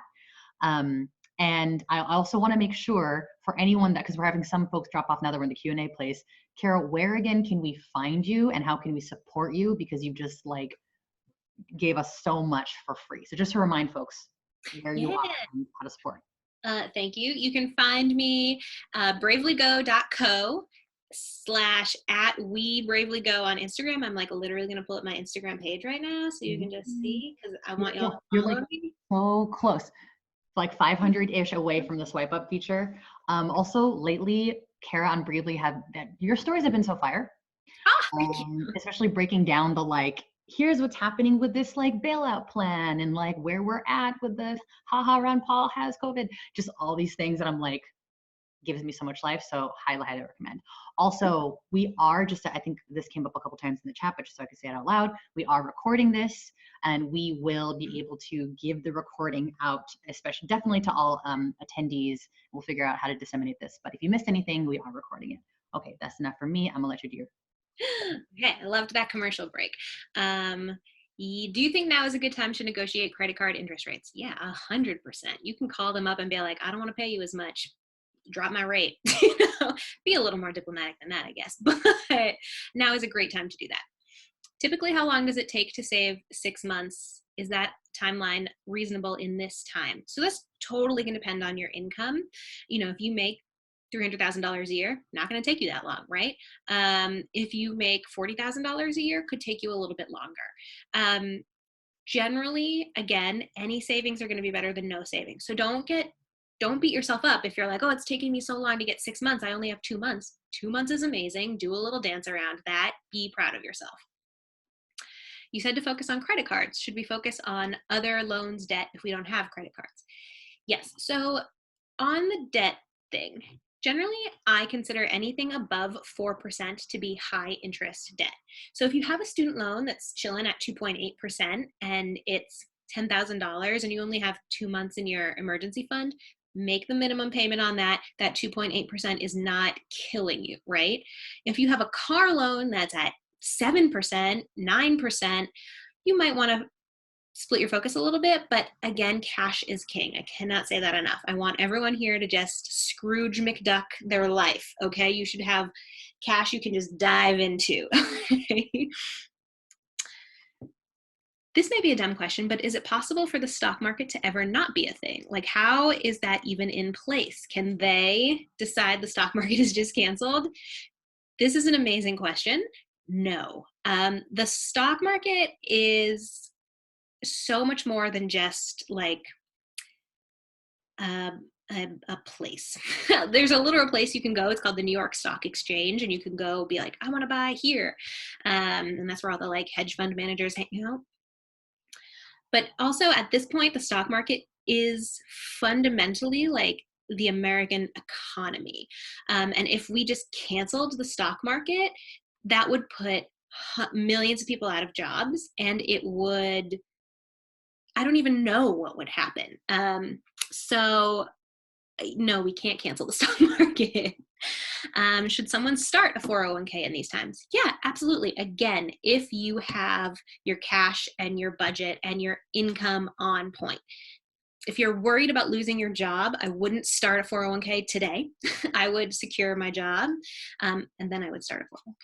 And I also want to make sure for anyone that, because we're having some folks drop off now that we're in the Q&A place, Kara, where again can we find you and how can we support you? Because you just like gave us so much for free. So just to remind folks where you are and how to support. Thank you. You can find me bravelygo.co/@WeBravelyGo on Instagram. I'm like literally going to pull up my Instagram page right now so you can just see, because I want y'all to You're follow like me. so close, like 500-ish away from the swipe up feature. Also lately, Kara on Bravely your stories have been so fire. Thank you. Especially breaking down the like, here's what's happening with this like bailout plan and like where we're at with the haha Ron Paul has COVID, just all these things that I'm like, gives me so much life. So highly recommend. Also, we are I think this came up a couple times in the chat, but just so I can say it out loud, we are recording this and we will be able to give the recording out, especially definitely to all attendees. We'll figure out how to disseminate this, but if you missed anything, we are recording it. Okay, that's enough for me. I'm gonna let you do your. Okay, I loved that commercial break. Do you think now is a good time to negotiate credit card interest rates? Yeah, 100%. You can call them up and be like, I don't want to pay you as much. Drop my rate. Be a little more diplomatic than that, I guess. But now is a great time to do that. Typically, how long does it take to save 6 months? Is that timeline reasonable in this time? So that's totally going to depend on your income. If you make $300,000 a year, not going to take you that long, right? If you make $40,000 a year, could take you a little bit longer. Generally, again, any savings are going to be better than no savings. So don't beat yourself up if you're like, oh, it's taking me so long to get 6 months. I only have 2 months. 2 months is amazing. Do a little dance around that. Be proud of yourself. You said to focus on credit cards. Should we focus on other loans, debt, if we don't have credit cards? Yes. So on the debt thing, generally, I consider anything above 4% to be high interest debt. So if you have a student loan that's chilling at 2.8% and it's $10,000 and you only have 2 months in your emergency fund, make the minimum payment on that. That 2.8% is not killing you, right? If you have a car loan that's at 7%, 9%, you might want to split your focus a little bit, but again, cash is king. I cannot say that enough. I want everyone here to just Scrooge McDuck their life, okay? You should have cash you can just dive into. This may be a dumb question, but is it possible for the stock market to ever not be a thing? Like, how is that even in place? Can they decide the stock market is just canceled? This is an amazing question. No. The stock market is so much more than just like a place. There's a literal place you can go. It's called the New York Stock Exchange, and you can go be like, I want to buy here. And that's where all the like hedge fund managers hang out. But also at this point, the stock market is fundamentally like the American economy. And if we just canceled the stock market, that would put millions of people out of jobs, and it would, I don't even know what would happen. So no, we can't cancel the stock market. Should someone start a 401k in these times? Yeah, absolutely. Again, if you have your cash and your budget and your income on point. If you're worried about losing your job, I wouldn't start a 401k today. I would secure my job, and then I would start a 401k.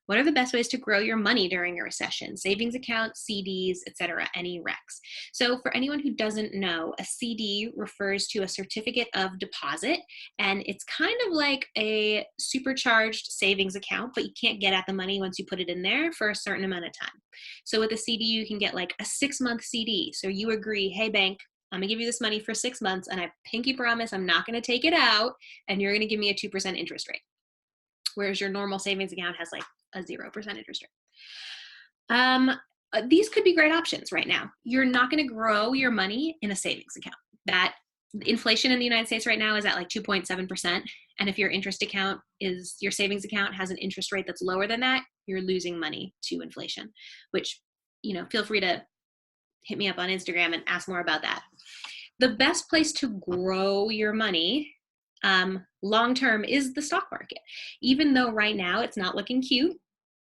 What are the best ways to grow your money during a recession? Savings accounts, CDs, etc., any RECs. So for anyone who doesn't know, a CD refers to a certificate of deposit, and it's kind of like a supercharged savings account, but you can't get at the money once you put it in there for a certain amount of time. So with a CD, you can get like a 6-month CD. So you agree, hey bank, I'm gonna give you this money for 6 months, and I pinky promise I'm not gonna take it out, and you're gonna give me a 2% interest rate. Whereas your normal savings account has like a 0% interest rate. These could be great options right now. You're not going to grow your money in a savings account. That inflation in the United States right now is at like 2.7%. And if your your savings account has an interest rate that's lower than that, you're losing money to inflation, which, feel free to hit me up on Instagram and ask more about that. The best place to grow your money long-term is the stock market. Even though right now it's not looking cute,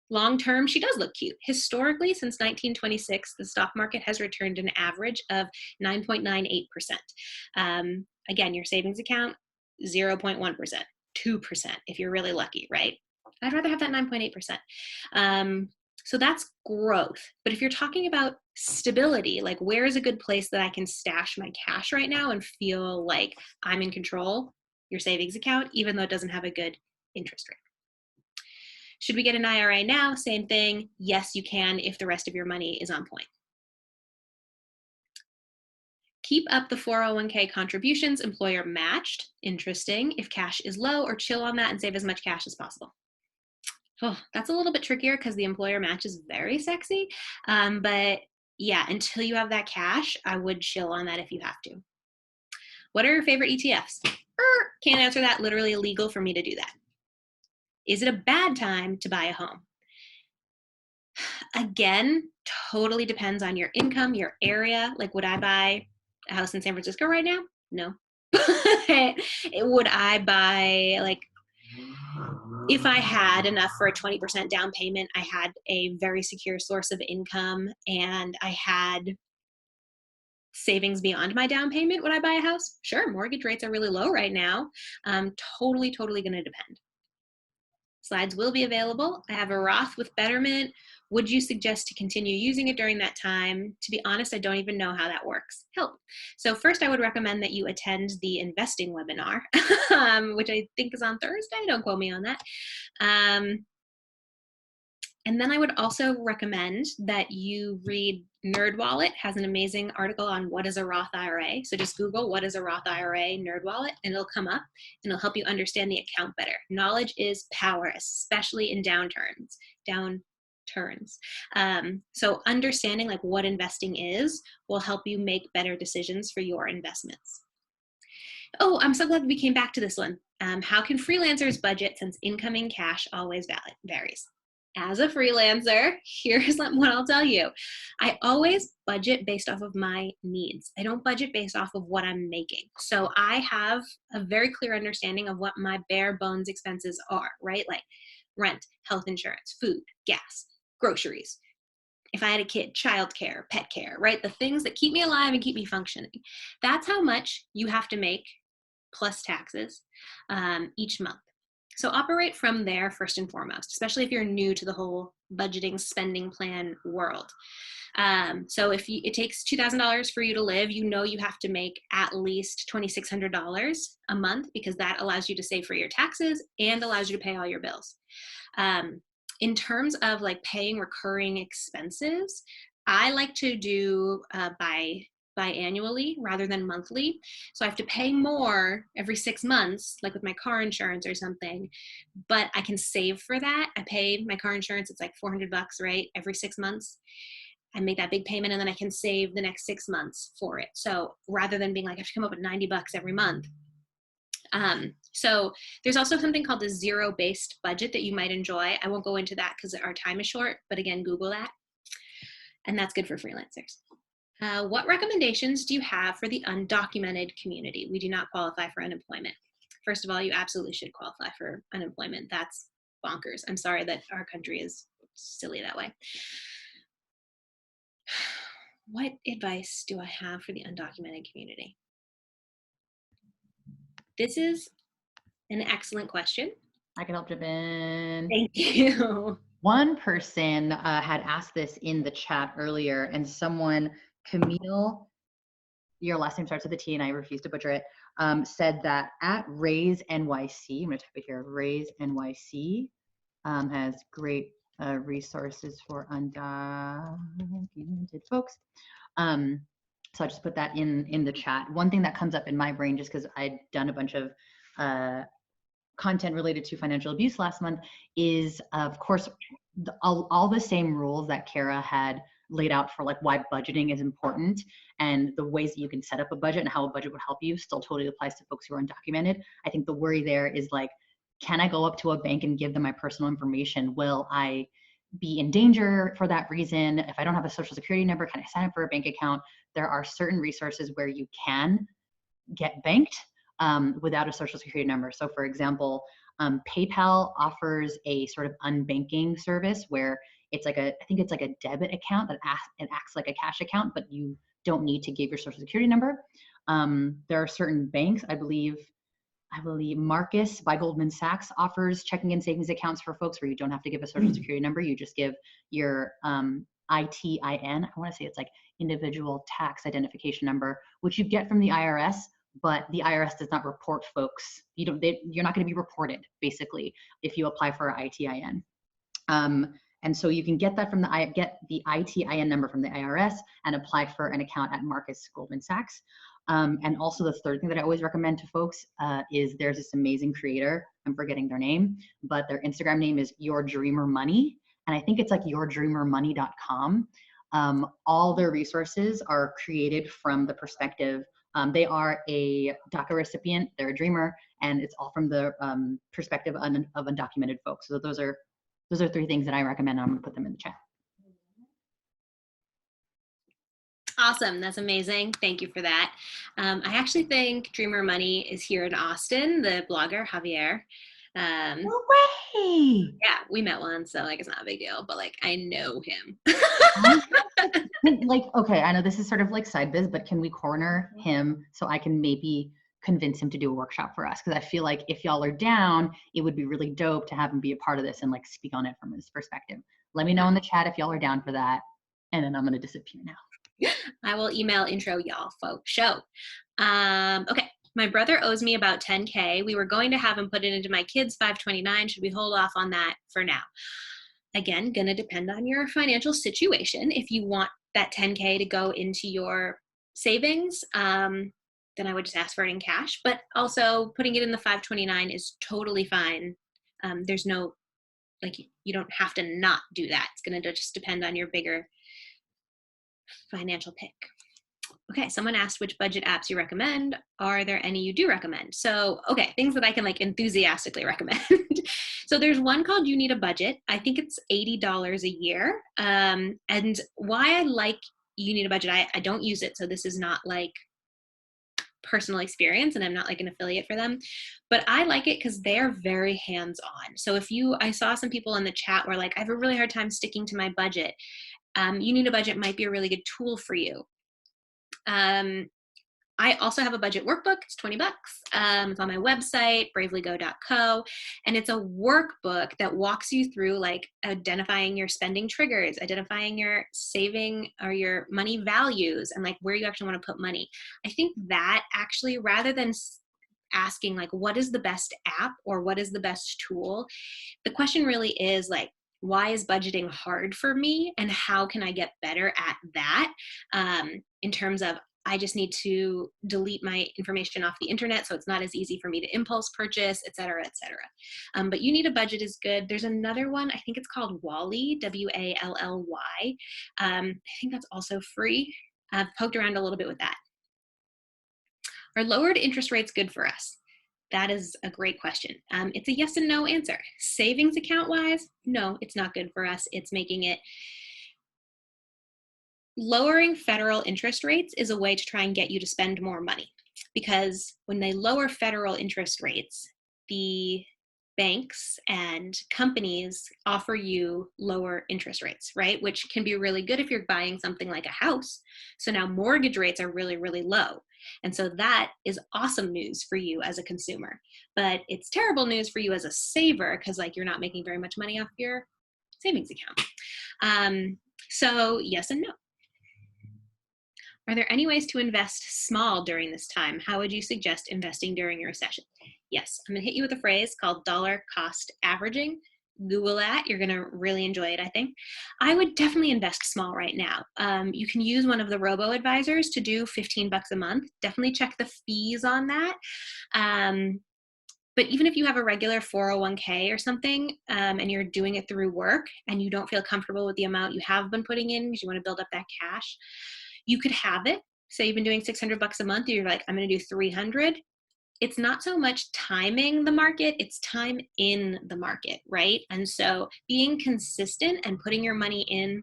long-term she does look cute. Historically, since 1926, the stock market has returned an average of 9.98%. Again, your savings account, 0.1%, 2% if you're really lucky, right? I'd rather have that 9.8%. So that's growth. But if you're talking about stability, like where is a good place that I can stash my cash right now and feel like I'm in control? Your savings account, even though it doesn't have a good interest rate. Should we get an IRA now? Same thing. Yes, you can if the rest of your money is on point. Keep up the 401k contributions, employer matched. Interesting. If cash is low, or chill on that and save as much cash as possible. Oh, that's a little bit trickier because the employer match is very sexy. But yeah, until you have that cash, I would chill on that if you have to. What are your favorite ETFs? Can't answer that. Literally illegal for me to do that. Is it a bad time to buy a home? Again, totally depends on your income, your area. Like, would I buy a house in San Francisco right now? No. Would I buy, like, if I had enough for a 20% down payment, I had a very secure source of income, and I had savings beyond my down payment, would I buy a house? Sure, mortgage rates are really low right now. Totally going to depend. Slides will be available. I have a Roth with Betterment. Would you suggest to continue using it during that time? To be honest, I don't even know how that works. Help. So first, I would recommend that you attend the investing webinar, which I think is on Thursday. Don't quote me on that. And then I would also recommend that you read NerdWallet has an amazing article on what is a Roth IRA. So just Google what is a Roth IRA NerdWallet, and it'll come up and it'll help you understand the account better. Knowledge is power, especially in downturns. So understanding like what investing is will help you make better decisions for your investments. Oh, I'm so glad we came back to this one. How can freelancers budget since incoming cash always varies? as a freelancer, here's what I'll tell you. I always budget based off of my needs. I don't budget based off of what I'm making. So I have a very clear understanding of what my bare bones expenses are, right? Like rent, health insurance, food, gas, groceries. If I had a kid, childcare, pet care, right? The things that keep me alive and keep me functioning. That's how much you have to make plus taxes each month. So operate from there first and foremost, especially if you're new to the whole budgeting spending plan world. So if it takes $2,000 for you to live, you know you have to make at least $2,600 a month, because that allows you to save for your taxes and allows you to pay all your bills. In terms of like paying recurring expenses, I like to do biannually rather than monthly. So I have to pay more every 6 months, like with my car insurance or something, but I can save for that. I pay my car insurance, it's like $400, right? Every 6 months. I make that big payment and then I can save the next 6 months for it. So rather than being like, I have to come up with $90 every month. So there's also something called the zero-based budget that you might enjoy. I won't go into that because our time is short, but again, Google that. And that's good for freelancers. What recommendations do you have for the undocumented community? We do not qualify for unemployment. First of all, you absolutely should qualify for unemployment. That's bonkers. I'm sorry that our country is silly that way. What advice do I have for the undocumented community? This is an excellent question. I can help jump in. Thank you. One person had asked this in the chat earlier, and someone, Camille, your last name starts with a T and I refuse to butcher it, said that at Raise NYC, I'm going to type it here, Raise NYC has great resources for undocumented folks. So I just put that in the chat. One thing that comes up in my brain, just because I'd done a bunch of content related to financial abuse last month, is of course all the same rules that Kara had laid out for like why budgeting is important and the ways that you can set up a budget and how a budget would help you still totally applies to folks who are undocumented. I think the worry there is like, can I go up to a bank and give them my personal information? Will I be in danger for that reason? If I don't have a social security number, can I sign up for a bank account? There are certain resources where you can get banked without a social security number. So for example, PayPal offers a sort of unbanking service where it's like I think it's like a debit account that acts like a cash account, but you don't need to give your social security number. There are certain banks, I believe Marcus by Goldman Sachs offers checking and savings accounts for folks where you don't have to give a social security number. You just give your ITIN. I want to say it's like individual tax identification number, which you get from the IRS, but the IRS does not report folks. You're not going to be reported basically if you apply for an ITIN. And so you can get that from get the ITIN number from the IRS and apply for an account at Marcus Goldman Sachs. And also the third thing that I always recommend to folks is there's this amazing creator, I'm forgetting their name, but their Instagram name is Your Dreamer Money. And I think it's like yourdreamermoney.com. All their resources are created from the perspective, they are a DACA recipient, they're a dreamer, and it's all from the perspective of undocumented folks. So those are three things that I recommend. I'm gonna put them in the chat. Awesome. That's amazing. Thank you for that. I actually think Dreamer Money is here in Austin, the blogger, Javier. No way! Yeah, we met once, so like it's not a big deal, but like I know him. Like, okay, I know this is sort of like side biz, but can we corner him so I can maybe convince him to do a workshop for us? Because I feel like if y'all are down, it would be really dope to have him be a part of this and like speak on it from his perspective. Let me know in the chat if y'all are down for that, and then I'm gonna disappear now. I will email intro y'all folks show. Okay, my brother owes me about 10K. We were going to have him put it into my kid's 529. Should we hold off on that for now? Again, gonna depend on your financial situation. If you want that 10K to go into your savings, then I would just ask for it in cash. But also putting it in the 529 is totally fine. There's no, like, you don't have to not do that. It's gonna just depend on your bigger financial pick. Okay, someone asked which budget apps you recommend. Are there any you do recommend? So, okay, things that I can like enthusiastically recommend. So there's one called You Need a Budget. I think it's $80 a year. And why I like You Need a Budget, I don't use it, so this is not like personal experience and I'm not like an affiliate for them, but I like it because they're very hands-on. So I saw some people in the chat were like, I have a really hard time sticking to my budget. You Need a Budget might be a really good tool for you. I also have a budget workbook. It's $20. It's on my website, bravelygo.co. And it's a workbook that walks you through like identifying your spending triggers, identifying your saving or your money values, and like where you actually want to put money. I think that actually, rather than asking like, what is the best app or what is the best tool, the question really is like, why is budgeting hard for me and how can I get better at that? In terms of, I just need to delete my information off the internet so it's not as easy for me to impulse purchase, et cetera, et cetera. But You Need a Budget is good. There's another one, I think it's called Wally, W-A-L-L-Y. I think that's also free. I've poked around a little bit with that. Are lowered interest rates good for us? That is a great question. It's a yes and no answer. Savings account wise, no, it's not good for us. It's making it, lowering federal interest rates is a way to try and get you to spend more money, because when they lower federal interest rates, the banks and companies offer you lower interest rates, right? Which can be really good if you're buying something like a house. So now mortgage rates are really, really low. And so that is awesome news for you as a consumer, but it's terrible news for you as a saver because like you're not making very much money off your savings account. So yes and no. Are there any ways to invest small during this time? How would you suggest investing during a recession? Yes, I'm gonna hit you with a phrase called dollar cost averaging. Google that, you're gonna really enjoy it, I think. I would definitely invest small right now. You can use one of the robo-advisors to do $15 a month. Definitely check the fees on that. But even if you have a regular 401k or something, and you're doing it through work and you don't feel comfortable with the amount you have been putting in because you wanna build up that cash, you could have it. Say you've been doing $600 a month, and you're like, I'm gonna do 300. It's not so much timing the market, it's time in the market, right? And so being consistent and putting your money in,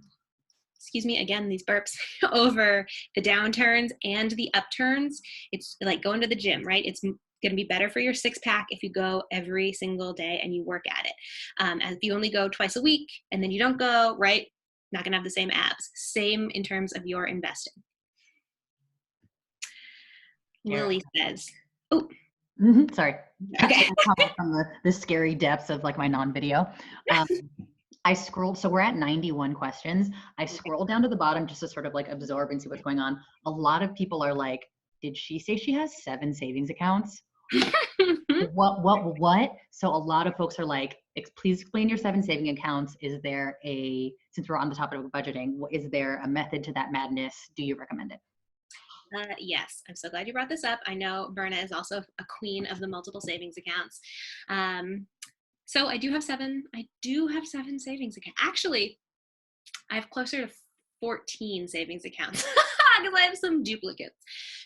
excuse me, again, these burps, over the downturns and the upturns, it's like going to the gym, right? It's gonna be better for your six pack if you go every single day and you work at it. And if you only go twice a week and then you don't go, right? Not gonna have the same abs. Same in terms of your investing. Lily says, oh. Sorry. Okay. From the scary depths of like my non-video. I scrolled, so we're at 91 questions. I scrolled down to the bottom just to sort of like absorb and see what's going on. A lot of people are like, did she say she has 7 savings accounts? What? So a lot of folks are like, please explain your 7 saving accounts. Is there since we're on the topic of budgeting, is there a method to that madness? Do you recommend it? Yes, I'm so glad you brought this up. I know Berna is also a queen of the multiple savings accounts. So I do have 7 savings accounts. Actually, I have closer to 14 savings accounts because I have some duplicates.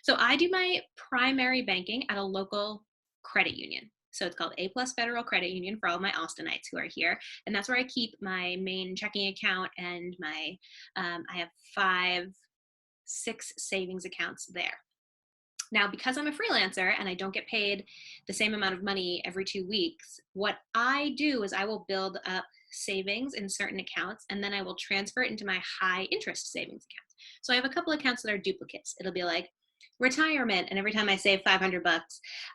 So I do my primary banking at a local credit union. So it's called A+ Federal Credit Union for all my Austinites who are here. And that's where I keep my main checking account and my, I have 6 savings accounts there. Now, because I'm a freelancer and I don't get paid the same amount of money every 2 weeks, what I do is I will build up savings in certain accounts and then I will transfer it into my high interest savings accounts. So I have a couple accounts that are duplicates. It'll be like retirement, and every time I save $500,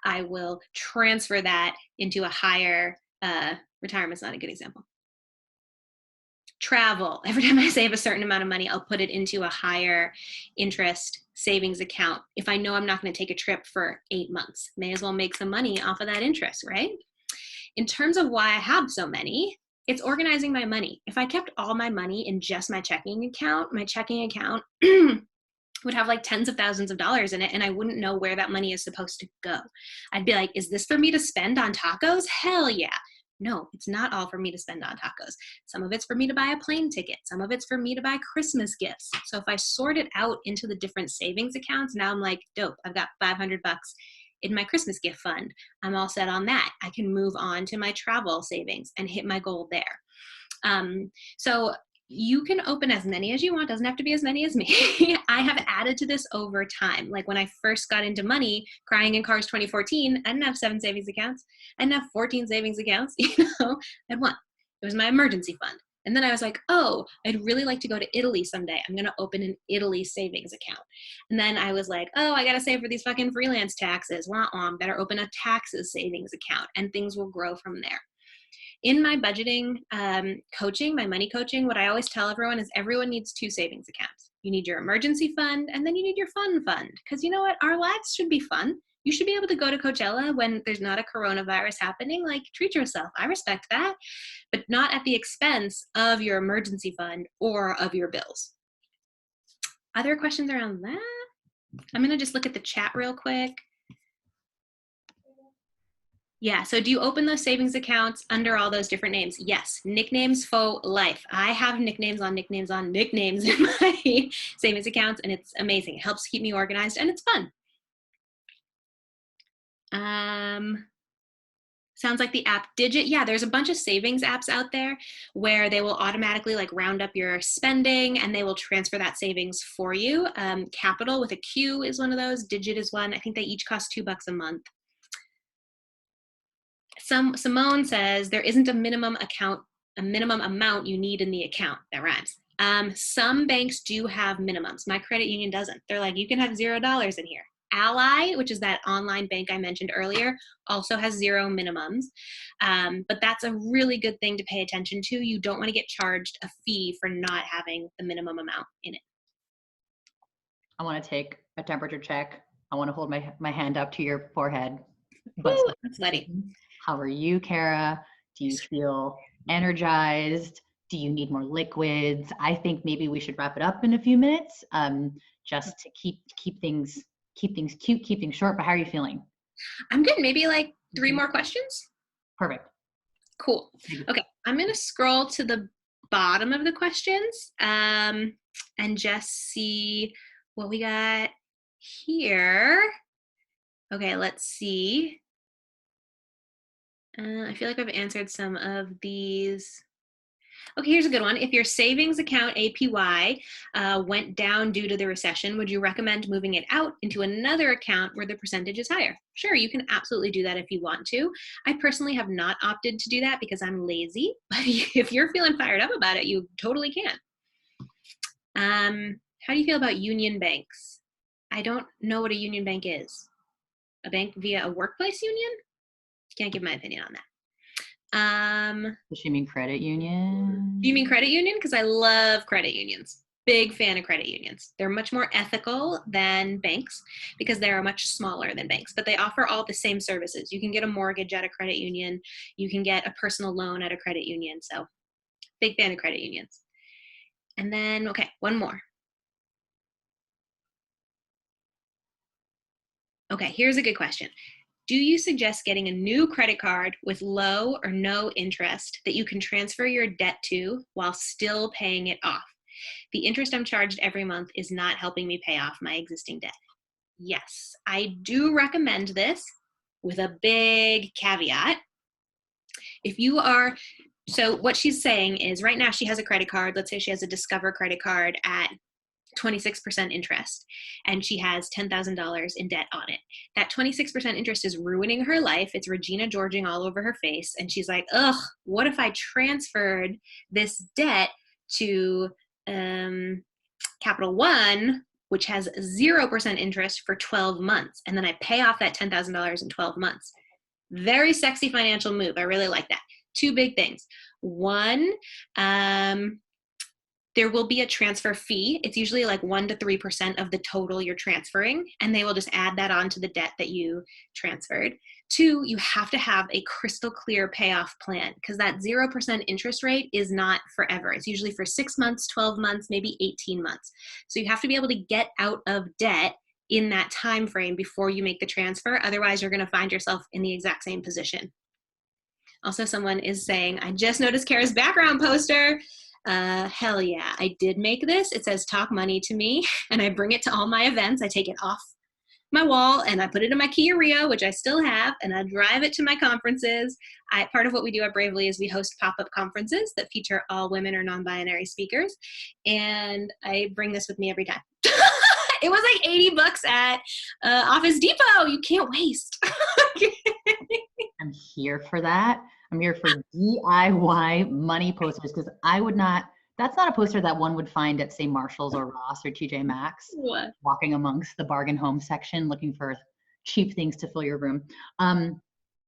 I will transfer that into a higher, retirement's not a good example. Travel, every time I save a certain amount of money, I'll put it into a higher interest savings account. If I know I'm not going to take a trip for 8 months, may as well make some money off of that interest, right? In terms of why I have so many, it's organizing my money. If I kept all my money in just my checking account would have like tens of thousands of dollars in it, and I wouldn't know where that money is supposed to go. I'd be like, is this for me to spend on tacos? Hell yeah. No, it's not all for me to spend on tacos. Some of it's for me to buy a plane ticket. Some of it's for me to buy Christmas gifts. So if I sort it out into the different savings accounts, now I'm like, dope, I've got $500 in my Christmas gift fund. I'm all set on that. I can move on to my travel savings and hit my goal there. So you can open as many as you want. Doesn't have to be as many as me. I have added to this over time. Like when I first got into money, crying in cars 2014, I didn't have 7 savings accounts. I didn't have 14 savings accounts. I had 1. It was my emergency fund. And then I was like, oh, I'd really like to go to Italy someday. I'm going to open an Italy savings account. And then I was like, oh, I got to save for these fucking freelance taxes. Better open a taxes savings account, and things will grow from there. In my budgeting coaching, my money coaching, what I always tell everyone is everyone needs 2 savings accounts. You need your emergency fund, and then you need your fun fund. Because you know what? Our lives should be fun. You should be able to go to Coachella when there's not a coronavirus happening. Like, treat yourself. I respect that, but not at the expense of your emergency fund or of your bills. Other questions around that? I'm going to just look at the chat real quick. Yeah, so do you open those savings accounts under all those different names? Yes, nicknames for life. I have nicknames on nicknames on nicknames in my savings accounts, and it's amazing. It helps keep me organized, and it's fun. Sounds like the app Digit. Yeah, there's a bunch of savings apps out there where they will automatically like round up your spending, and they will transfer that savings for you. Capital with a Q is one of those. Digit is one. I think they each cost $2 a month. Simone says there isn't a minimum amount you need in the account. That rhymes. Some banks do have minimums. My credit union doesn't. They're like, you can have $0 in here. Ally, which is that online bank I mentioned earlier, also has 0 minimums. But that's a really good thing to pay attention to. You don't want to get charged a fee for not having the minimum amount in it. I want to take a temperature check. I want to hold my hand up to your forehead. But Ooh, that's nutty. How are you, Kara? Do you feel energized? Do you need more liquids? I think maybe we should wrap it up in a few minutes, just to keep things cute, keep things short. But how are you feeling? I'm good. Maybe like 3 more questions. Perfect. Cool. Okay, I'm gonna scroll to the bottom of the questions and just see what we got here. Okay, let's see. I feel like I've answered some of these. Okay, here's a good one. If your savings account APY went down due to the recession, would you recommend moving it out into another account where the percentage is higher? Sure, you can absolutely do that if you want to. I personally have not opted to do that because I'm lazy, but if you're feeling fired up about it, you totally can. How do you feel about union banks? I don't know what a union bank is. A bank via a workplace union? Can't give my opinion on that. Does she mean credit union? Do you mean credit union? Because I love credit unions. Big fan of credit unions. They're much more ethical than banks because they are much smaller than banks, but they offer all the same services. You can get a mortgage at a credit union. You can get a personal loan at a credit union. So big fan of credit unions. And then, okay, one more. Okay, here's a good question. Do you suggest getting a new credit card with low or no interest that you can transfer your debt to while still paying it off? The interest I'm charged every month is not helping me pay off my existing debt. Yes, I do recommend this with a big caveat. If you are, so what she's saying is right now she has a credit card. Let's say she has a Discover credit card at 26% interest, and she has $10,000 in debt on it. That 26% interest is ruining her life. It's Regina Georging all over her face. And she's like, ugh, what if I transferred this debt to Capital One, which has 0% interest for 12 months, and then I pay off that $10,000 in 12 months. Very sexy financial move. I really like that. 2 big things. One, there will be a transfer fee. It's usually like 1 to 3% of the total you're transferring, and they will just add that on to the debt that you transferred. 2, you have to have a crystal clear payoff plan because that 0% interest rate is not forever. It's usually for 6 months, 12 months, maybe 18 months. So you have to be able to get out of debt in that time frame before you make the transfer. Otherwise, you're going to find yourself in the exact same position. Also, someone is saying, I just noticed Kara's background poster. Hell yeah, I did make this. It says talk money to me, and I bring it to all my events. I take it off my wall and I put it in my Kia Rio, which I still have, and I drive it to my conferences. Part of what we do at Bravely is we host pop-up conferences that feature all women or non-binary speakers, and I bring this with me every time. It was like $80 at Office Depot. You can't waste. I'm here for that. I'm here for DIY money posters because that's not a poster that one would find at, say, Marshall's or Ross or TJ Maxx. What? Walking amongst the bargain home section looking for cheap things to fill your room.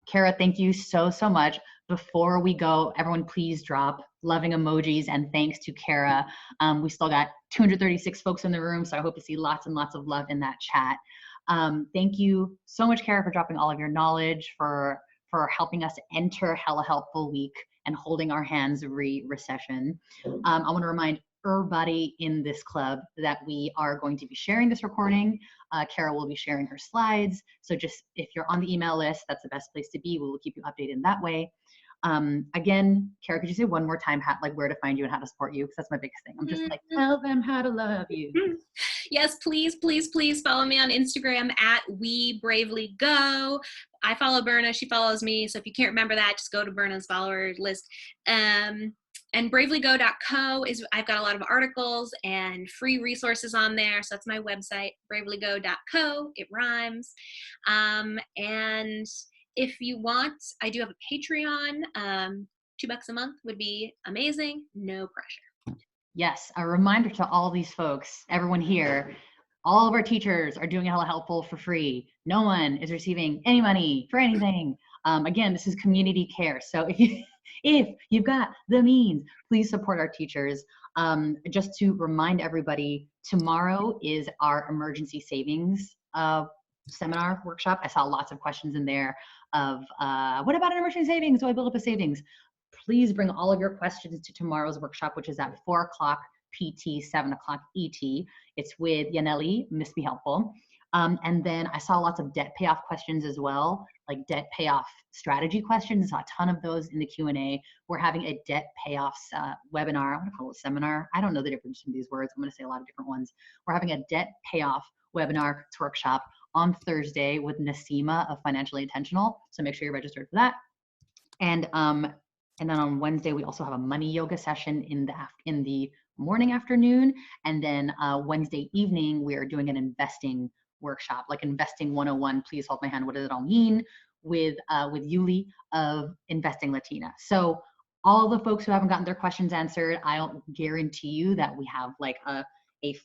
Kara, thank you so much. Before we go, everyone please drop loving emojis and thanks to Kara. We still got 236 folks in the room, so I hope to see lots and lots of love in that chat. Thank you so much, Kara, for dropping all of your knowledge, for helping us enter HellaHelpful Week and holding our hands re-recession. I want to remind everybody in this club that we are going to be sharing this recording. Kara will be sharing her slides. So just if you're on the email list, that's the best place to be. We will keep you updated in that way. Again, Kara, could you say one more time where to find you and how to support you? Because that's my biggest thing. I'm just like, tell them how to love you. Yes, please, please, please follow me on Instagram at WeBravelyGo. I follow Berna, she follows me. So if you can't remember that, just go to Berna's follower list. And bravelygo.co I've got a lot of articles and free resources on there. So that's my website, bravelygo.co. It rhymes. And if you want, I do have a Patreon. $2 a month would be amazing. No pressure. Yes, a reminder to all these folks, everyone here, all of our teachers are doing HellaHelpful for free. No one is receiving any money for anything. Again, this is community care. So if you've got the means, please support our teachers. Just to remind everybody, tomorrow is our emergency savings seminar workshop. I saw lots of questions in there of what about an emergency savings? Do I build up a savings? Please bring all of your questions to tomorrow's workshop, which is at 4 o'clock PT, 7 o'clock ET. It's with Yaneli, Miss Be Helpful. And then I saw lots of debt payoff questions as well, like debt payoff strategy questions. I saw a ton of those in the Q&A. We're having a debt payoffs webinar. I'm going to call it a seminar. I don't know the difference between these words. I'm going to say a lot of different ones. We're having a debt payoff webinar workshop on Thursday with Nasima of Financially Intentional. So make sure you're registered for that. And then on Wednesday, we also have a money yoga session in the morning afternoon. And then Wednesday evening, we are doing an investing workshop, like Investing 101. Please hold my hand. What does it all mean? With Yuli of Investing Latina. So all the folks who haven't gotten their questions answered, I'll guarantee you that we have like a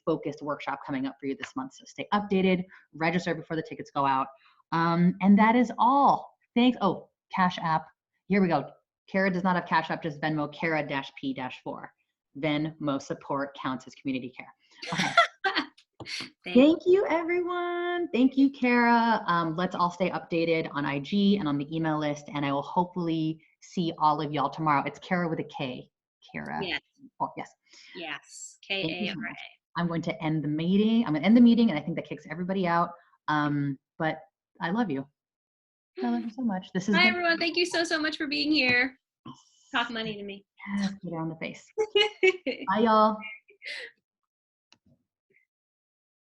focused workshop coming up for you this month. So stay updated, register before the tickets go out. And that is all. Thanks. Oh, Cash App. Here we go. Kara does not have Cash App, just Venmo, Kara-P-4. Venmo support counts as community care. Okay. Thank you, everyone. Thank you, Kara. Let's all stay updated on IG and on the email list, and I will hopefully see all of y'all tomorrow. It's Kara with a K. Kara. Yes. Oh, yes. Yes. K-A-R-A. I'm going to end the meeting. I'm going to end the meeting, and I think that kicks everybody out. But I love you. I love you so much. Hi, everyone. Thank you so much for being here. Talk money to me. Yes, get it on the face. Bye, y'all.